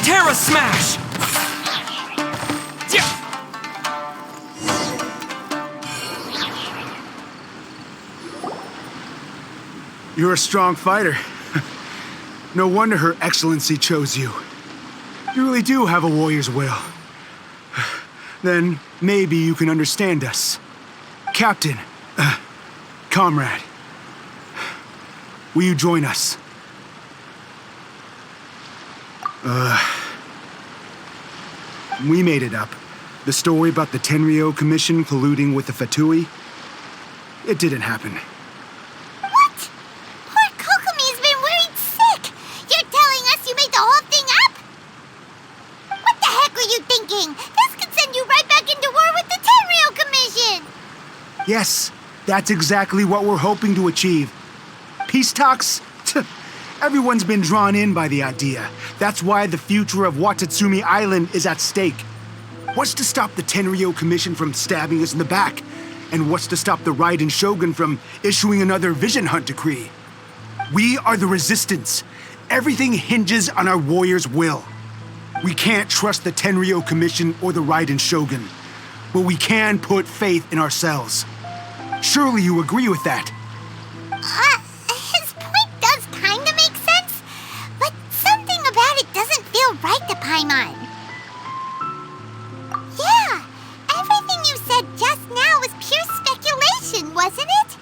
Terra Smash! You're a strong fighter. No wonder Her Excellency chose you. You really do have a warrior's will. Then maybe you can understand us. Captain, comrade, will you join us? We made it up. The story about the Tenryou Commission colluding with the Fatui, it didn't happen. What? Poor Kokomi's been worried sick. You're telling us you made the whole thing up? What the heck were you thinking? This could send you right back into war with the Tenryou Commission. Yes, that's exactly what we're hoping to achieve. Peace talks? Everyone's been drawn in by the idea. That's why the future of Watatsumi Island is at stake. What's to stop the Tenryou Commission from stabbing us in the back? And what's to stop the Raiden Shogun from issuing another Vision Hunt decree? We are the Resistance. Everything hinges on our warriors' will. We can't trust the Tenryo Commission or the Raiden Shogun, but we can put faith in ourselves. Surely you agree with that? His point does kinda make sense, but something about it doesn't feel right to Paimon. Yeah, everything you said just now was pure speculation, wasn't it?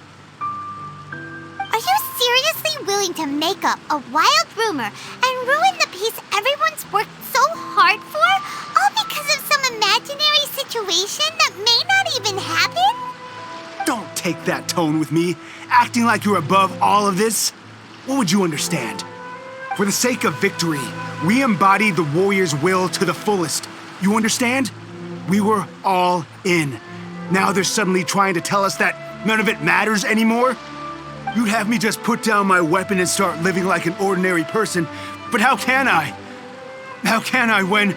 Are you seriously willing to make up a wild rumor and ruin the peace everyone's worked so hard for, all because of some imaginary situation that may not even happen? Don't take that tone with me, acting like you're above all of this. What would you understand? For the sake of victory, we embodied the warrior's will to the fullest. You understand? We were all in. Now they're suddenly trying to tell us that none of it matters anymore? You'd have me just put down my weapon and start living like an ordinary person, but how can I? How can I when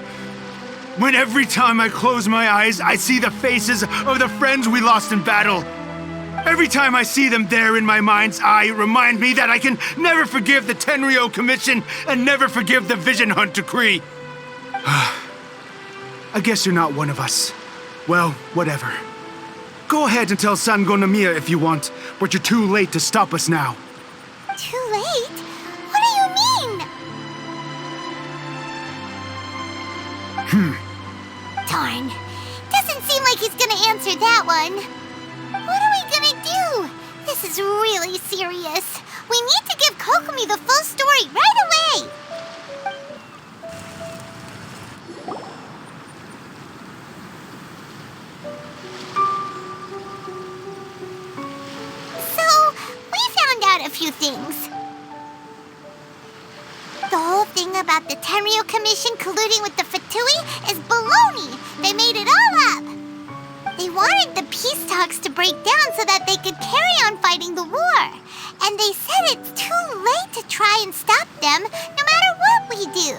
every time I close my eyes, I see the faces of the friends we lost in battle? Every time I see them there in my mind's eye, it reminds me that I can never forgive the Tenryo Commission and never forgive the Vision Hunt decree. I guess you're not one of us. Well, whatever. Go ahead and tell Sango Nomiya if you want, but you're too late to stop us now. Too late? What do you mean? Darn. Doesn't seem like he's gonna answer that one. What are we gonna do? This is really serious. We need to give Kokomi the full story right away! So, we found out a few things. The whole thing about the Tenryo Commission colluding with the Fatui is baloney. They made it all up. They wanted the peace talks to break down so that they could carry on fighting the war. And they said it's too late to try and stop them, no matter what we do.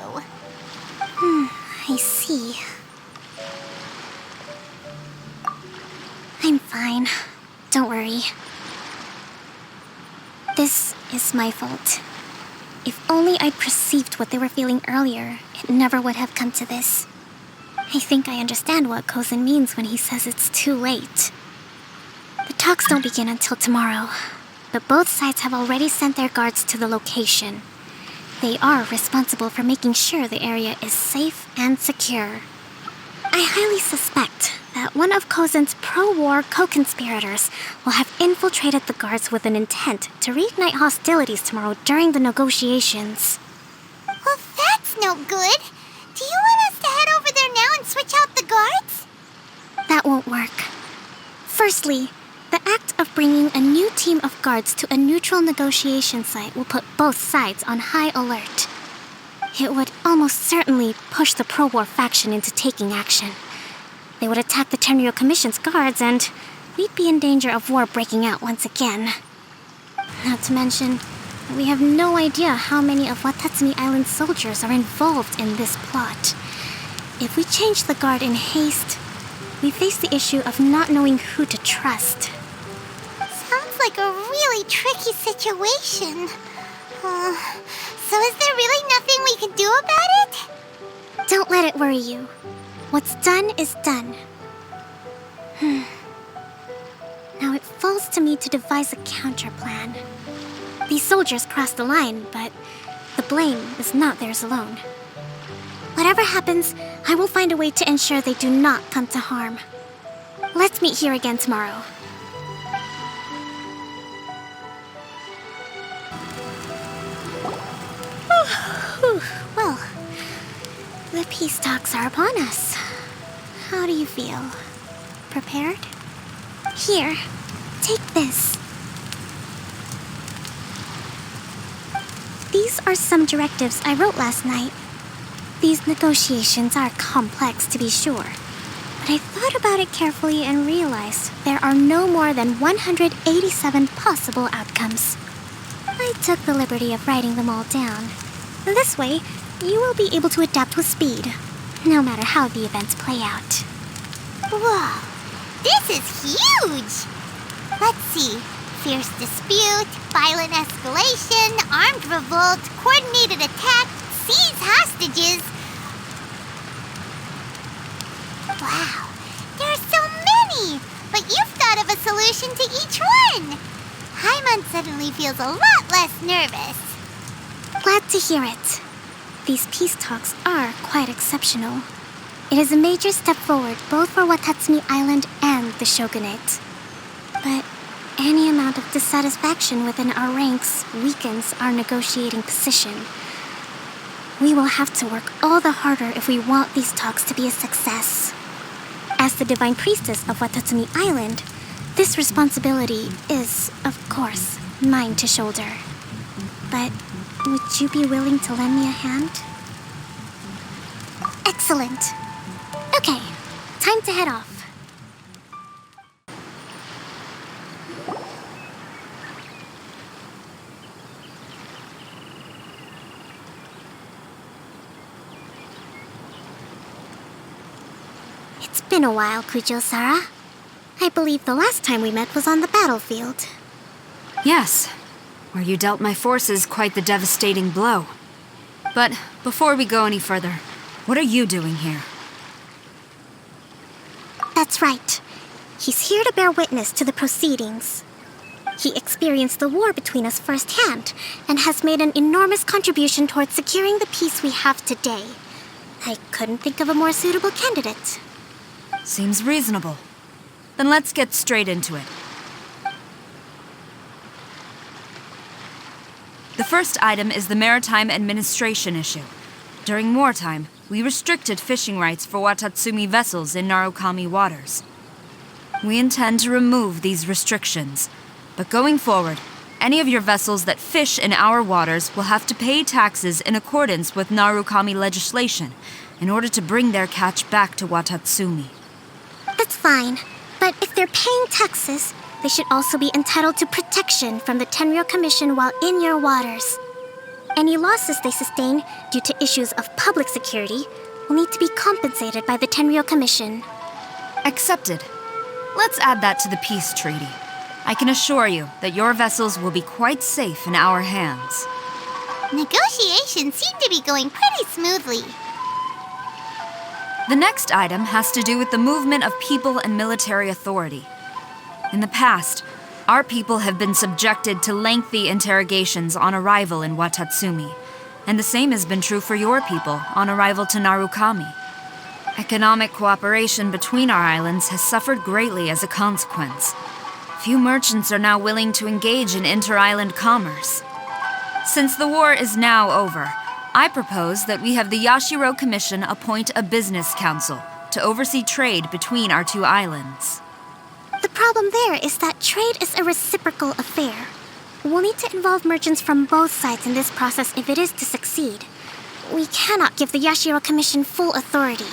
I see. I'm fine. Don't worry. This is my fault. If only I'd perceived what they were feeling earlier, it never would have come to this. I think I understand what Kozen means when he says it's too late. The talks don't begin until tomorrow, but both sides have already sent their guards to the location. They are responsible for making sure the area is safe and secure. I highly suspect that one of Kozen's pro-war co-conspirators will have infiltrated the guards with an intent to reignite hostilities tomorrow during the negotiations. Well, that's no good. Do you want us to head over there now and switch out the guards? That won't work. Firstly, the act of bringing a new team of guards to a neutral negotiation site will put both sides on high alert. It would almost certainly push the pro-war faction into taking action. They would attack the Tenryo Commission's guards, and we'd be in danger of war breaking out once again. Not to mention, we have no idea how many of Watatsumi Island's soldiers are involved in this plot. If we change the guard in haste, we face the issue of not knowing who to trust. Sounds like a really tricky situation. So is there really nothing we can do about it? Don't let it worry you. What's done is done. Now it falls to me to devise a counterplan. These soldiers crossed the line, but the blame is not theirs alone. Whatever happens, I will find a way to ensure they do not come to harm. Let's meet here again tomorrow. Well, the peace talks are upon us. How do you feel? Prepared? Here, take this. These are some directives I wrote last night. These negotiations are complex, to be sure, but I thought about it carefully and realized there are no more than 187 possible outcomes. I took the liberty of writing them all down. This way, you will be able to adapt with speed, no matter how the events play out. Whoa, this is huge! cause? Let's see. Fierce dispute, violent escalation, armed revolt, coordinated attack, seize hostages. Wow, there are so many! But you've thought of a solution to each one! Hyman suddenly feels a lot less nervous. Glad to hear it. These peace talks are quite exceptional. It is a major step forward both for Watatsumi Island and the Shogunate. But any amount of dissatisfaction within our ranks weakens our negotiating position. We will have to work all the harder if we want these talks to be a success. As the Divine Priestess of Watatsumi Island, this responsibility is, of course, mine to shoulder. But would you be willing to lend me a hand? Excellent. Okay, time to head off. It's been a while, Kujo-Sara. I believe the last time we met was on the battlefield. Yes, where you dealt my forces quite the devastating blow. But before we go any further, what are you doing here? That's right. He's here to bear witness to the proceedings. He experienced the war between us firsthand and has made an enormous contribution towards securing the peace we have today. I couldn't think of a more suitable candidate. Seems reasonable. Then let's get straight into it. The first item is the Maritime Administration issue. During wartime, we restricted fishing rights for Watatsumi vessels in Narukami waters. We intend to remove these restrictions, but going forward, any of your vessels that fish in our waters will have to pay taxes in accordance with Narukami legislation in order to bring their catch back to Watatsumi. That's fine, but if they're paying taxes, they should also be entitled to protection from the Tenryou Commission while in your waters. Any losses they sustain due to issues of public security will need to be compensated by the Tenryou Commission. Accepted. Let's add that to the peace treaty. I can assure you that your vessels will be quite safe in our hands. Negotiations seem to be going pretty smoothly. The next item has to do with the movement of people and military authority. In the past, our people have been subjected to lengthy interrogations on arrival in Watatsumi, and the same has been true for your people on arrival to Narukami. Economic cooperation between our islands has suffered greatly as a consequence. Few merchants are now willing to engage in inter-island commerce. Since the war is now over, I propose that we have the Yashiro Commission appoint a business council to oversee trade between our two islands. The problem there is that trade is a reciprocal affair. We'll need to involve merchants from both sides in this process if it is to succeed. We cannot give the Yashiro Commission full authority.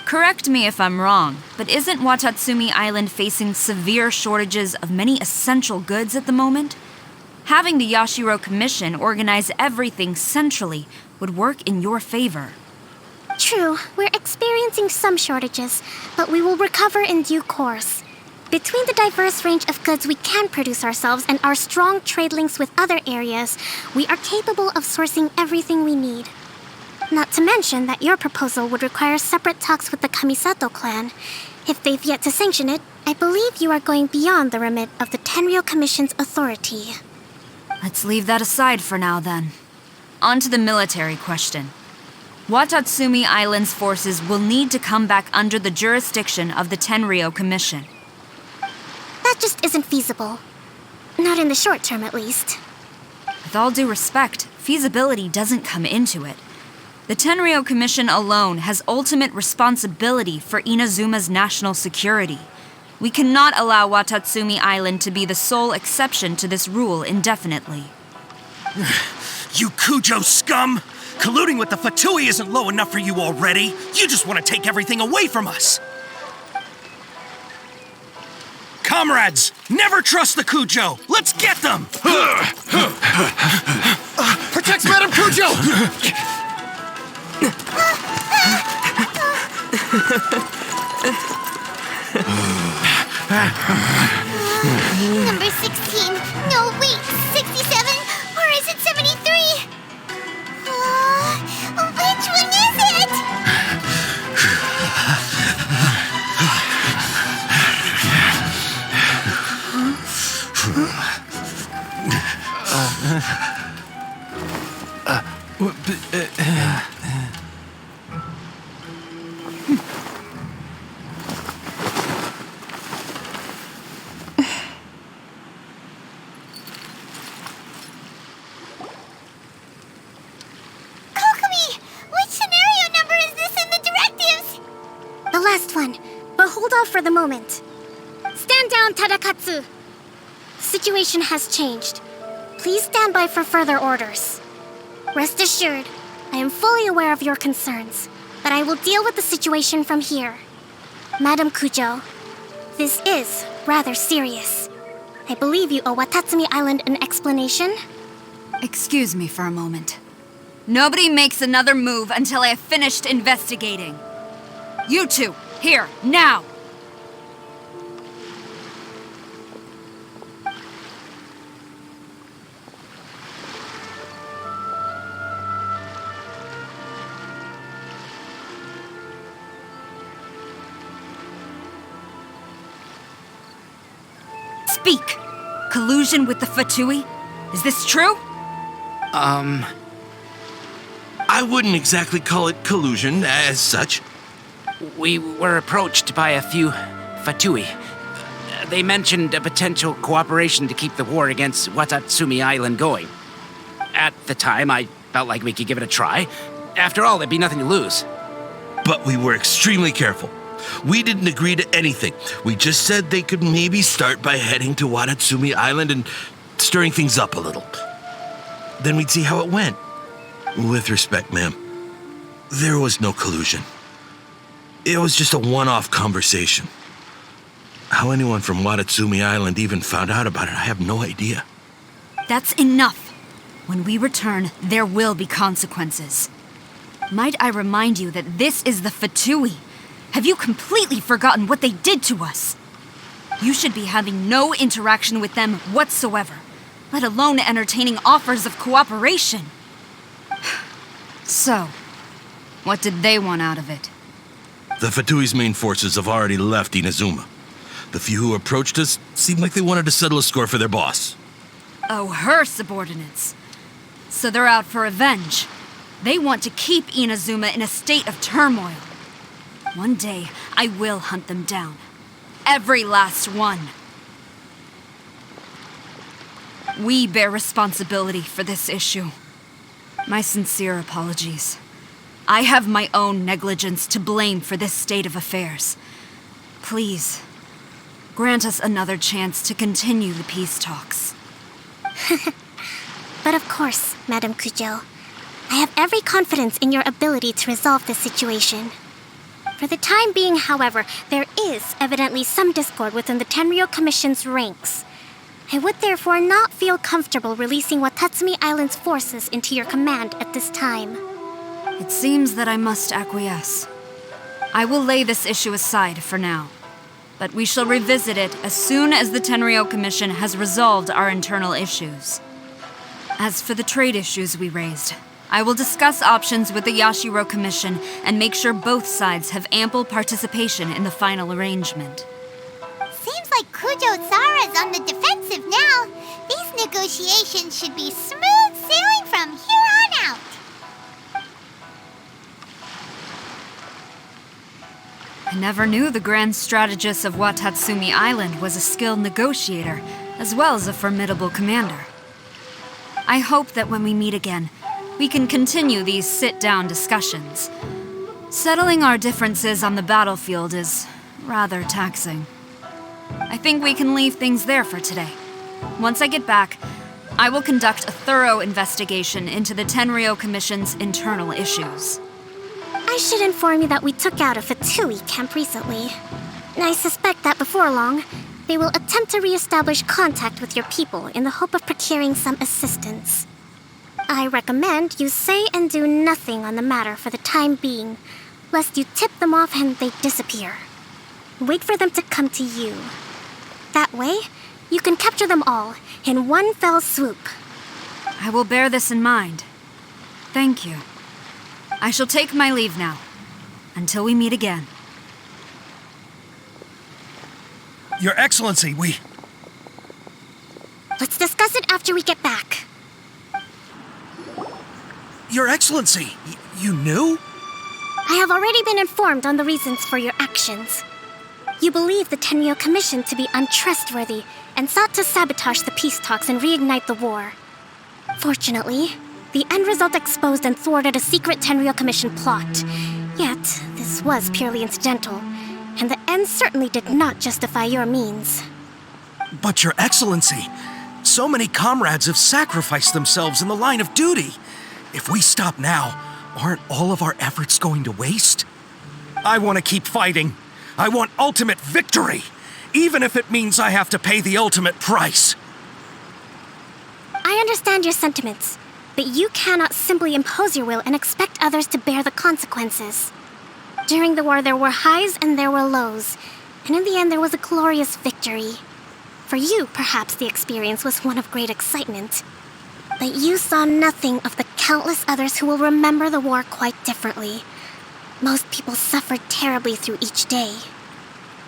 Correct me if I'm wrong, but isn't Watatsumi Island facing severe shortages of many essential goods at the moment? Having the Yashiro Commission organize everything centrally would work in your favor. True, we're experiencing some shortages, but we will recover in due course. Between the diverse range of goods we can produce ourselves and our strong trade links with other areas, we are capable of sourcing everything we need. Not to mention that your proposal would require separate talks with the Kamisato clan. If they've yet to sanction it, I believe you are going beyond the remit of the Tenryou Commission's authority. Let's leave that aside for now, then. On to the military question. Watatsumi Island's forces will need to come back under the jurisdiction of the Tenryou Commission. That just isn't feasible. Not in the short term, at least. With all due respect, feasibility doesn't come into it. The Tenryou Commission alone has ultimate responsibility for Inazuma's national security. We cannot allow Watatsumi Island to be the sole exception to this rule indefinitely. You Kujo scum! Colluding with the Fatui isn't low enough for you already. You just want to take everything away from us. Comrades, never trust the Kujo. Let's get them! Protect Madame Kujo! Number 16. No, wait. 67? Or is it 73? Which one is it? Kokomi! Which scenario number is this in the directives? The last one, but hold off for the moment. Stand down, Tadakatsu. The situation has changed. Please stand by for further orders. Rest assured, I am fully aware of your concerns, but I will deal with the situation from here. Madam Kujo, this is rather serious. I believe you owe Watatsumi Island an explanation. Excuse me for a moment. Nobody makes another move until I have finished investigating. You two, here, now! Speak! Collusion with the Fatui? Is this true? I wouldn't exactly call it collusion as such. We were approached by a few Fatui. They mentioned a potential cooperation to keep the war against Watatsumi Island going. At the time, I felt like we could give it a try. After all, there'd be nothing to lose. But we were extremely careful. We didn't agree to anything. We just said they could maybe start by heading to Watatsumi Island and stirring things up a little. Then we'd see how it went. With respect, ma'am, there was no collusion. It was just a one-off conversation. How anyone from Watatsumi Island even found out about it, I have no idea. That's enough. When we return, there will be consequences. Might I remind you that this is the Fatui? Have you completely forgotten what they did to us? You should be having no interaction with them whatsoever, let alone entertaining offers of cooperation. So, what did they want out of it? The Fatui's main forces have already left Inazuma. The few who approached us seemed like they wanted to settle a score for their boss. Oh, her subordinates. So they're out for revenge. They want to keep Inazuma in a state of turmoil. One day, I will hunt them down. Every last one. We bear responsibility for this issue. My sincere apologies. I have my own negligence to blame for this state of affairs. Please, grant us another chance to continue the peace talks. But of course, Madam Kujo, I have every confidence in your ability to resolve this situation. For the time being, however, there is evidently some discord within the Tenryou Commission's ranks. I would therefore not feel comfortable releasing Watatsumi Island's forces into your command at this time. It seems that I must acquiesce. I will lay this issue aside for now, but we shall revisit it as soon as the Tenryou Commission has resolved our internal issues. As for the trade issues we raised, I will discuss options with the Yashiro Commission and make sure both sides have ample participation in the final arrangement. Seems like Kujo-Sara's on the defensive now. These negotiations should be smooth sailing from here on out. I never knew the grand strategist of Watatsumi Island was a skilled negotiator, as well as a formidable commander. I hope that when we meet again, we can continue these sit-down discussions. Settling our differences on the battlefield is rather taxing. I think we can leave things there for today. Once I get back, I will conduct a thorough investigation into the Tenryou Commission's internal issues. I should inform you that we took out a Fatui camp recently. I suspect that before long, they will attempt to re-establish contact with your people in the hope of procuring some assistance. I recommend you say and do nothing on the matter for the time being, lest you tip them off and they disappear. Wait for them to come to you. That way, you can capture them all in one fell swoop. I will bear this in mind. Thank you. I shall take my leave now. Until we meet again. Your Excellency, we... Let's discuss it after we get back. Your Excellency, you knew? I have already been informed on the reasons for your actions. You believe the Tenryo Commission to be untrustworthy and sought to sabotage the peace talks and reignite the war. Fortunately, the end result exposed and thwarted a secret Tenryo Commission plot. Yet, this was purely incidental, and the end certainly did not justify your means. But Your Excellency, so many comrades have sacrificed themselves in the line of duty. If we stop now, aren't all of our efforts going to waste? I want to keep fighting. I want ultimate victory, even if it means I have to pay the ultimate price. I understand your sentiments, but you cannot simply impose your will and expect others to bear the consequences. During the war, there were highs and there were lows, and in the end, there was a glorious victory. For you, perhaps the experience was one of great excitement. But you saw nothing of the countless others who will remember the war quite differently. Most people suffered terribly through each day.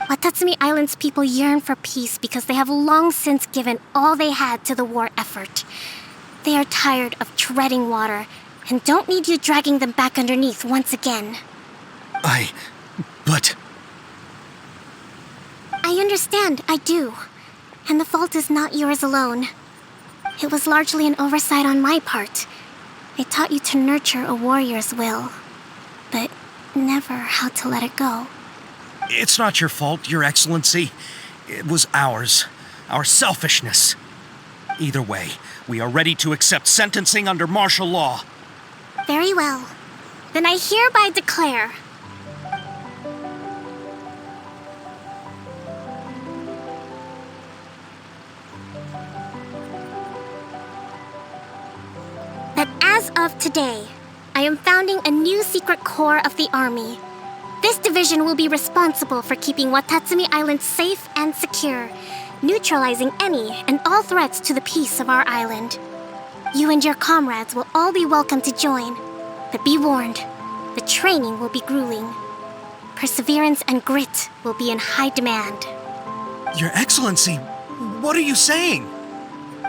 Watatsumi Island's people yearn for peace because they have long since given all they had to the war effort. They are tired of treading water and don't need you dragging them back underneath once again. But... I understand, I do. And the fault is not yours alone. It was largely an oversight on my part. I taught you to nurture a warrior's will, but never how to let it go. It's not your fault, Your Excellency. It was ours. Our selfishness. Either way, we are ready to accept sentencing under martial law. Very well. Then I hereby declare... that as of today, I am founding a new secret corps of the army. This division will be responsible for keeping Watatsumi Island safe and secure, neutralizing any and all threats to the peace of our island. You and your comrades will all be welcome to join, but be warned, the training will be grueling. Perseverance and grit will be in high demand. Your Excellency, what are you saying?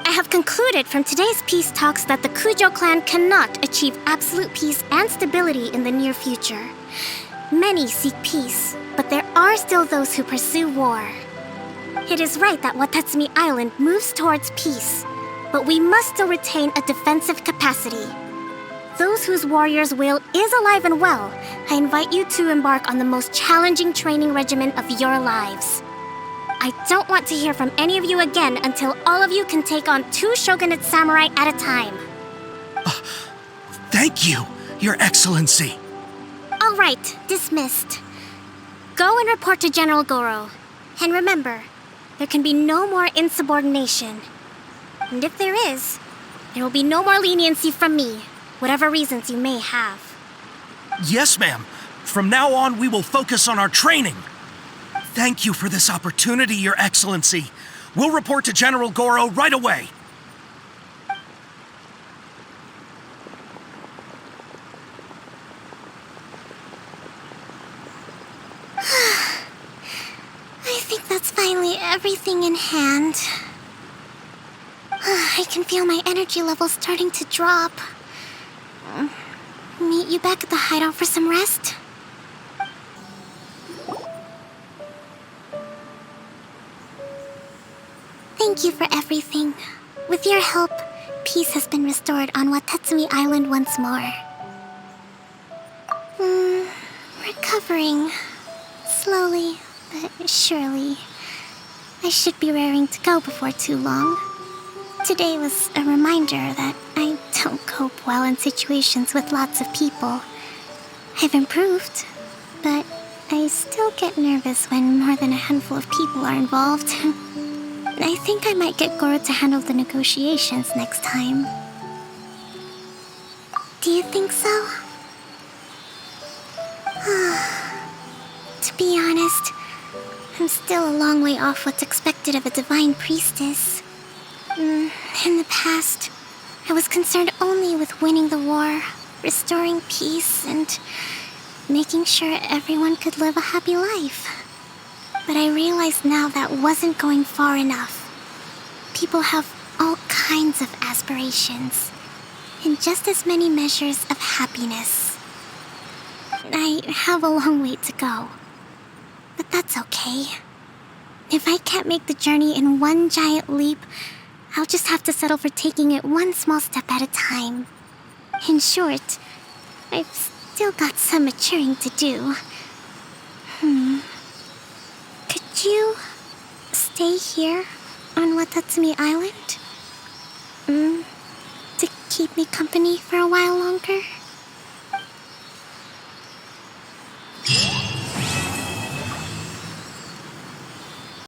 I have concluded from today's peace talks that the Kujo clan cannot achieve absolute peace and stability in the near future. Many seek peace, but there are still those who pursue war. It is right that Watatsumi Island moves towards peace, but we must still retain a defensive capacity. Those whose warrior's will is alive and well, I invite you to embark on the most challenging training regimen of your lives. I don't want to hear from any of you again until all of you can take on 2 shogunate samurai at a time. Thank you, Your Excellency. All right, dismissed. Go and report to General Goro. And remember, there can be no more insubordination. And if there is, there will be no more leniency from me, whatever reasons you may have. Yes, ma'am. From now on, we will focus on our training. Thank you for this opportunity, Your Excellency. We'll report to General Goro right away. I think that's finally everything in hand. I can feel my energy levels starting to drop. Meet you back at the hideout for some rest? Thank you for everything. With your help, peace has been restored on Watatsumi Island once more. Recovering. Slowly, but surely. I should be raring to go before too long. Today was a reminder that I don't cope well in situations with lots of people. I've improved, but I still get nervous when more than a handful of people are involved. I think I might get Goro to handle the negotiations next time. Do you think so? To be honest, I'm still a long way off what's expected of a divine priestess. In the past, I was concerned only with winning the war, restoring peace, and making sure everyone could live a happy life. But I realized now that wasn't going far enough. People have all kinds of aspirations, and just as many measures of happiness. I have a long way to go, but that's okay. If I can't make the journey in one giant leap, I'll just have to settle for taking it one small step at a time. In short, I've still got some maturing to do. Could you stay here on Watatsumi Island? To keep me company for a while longer?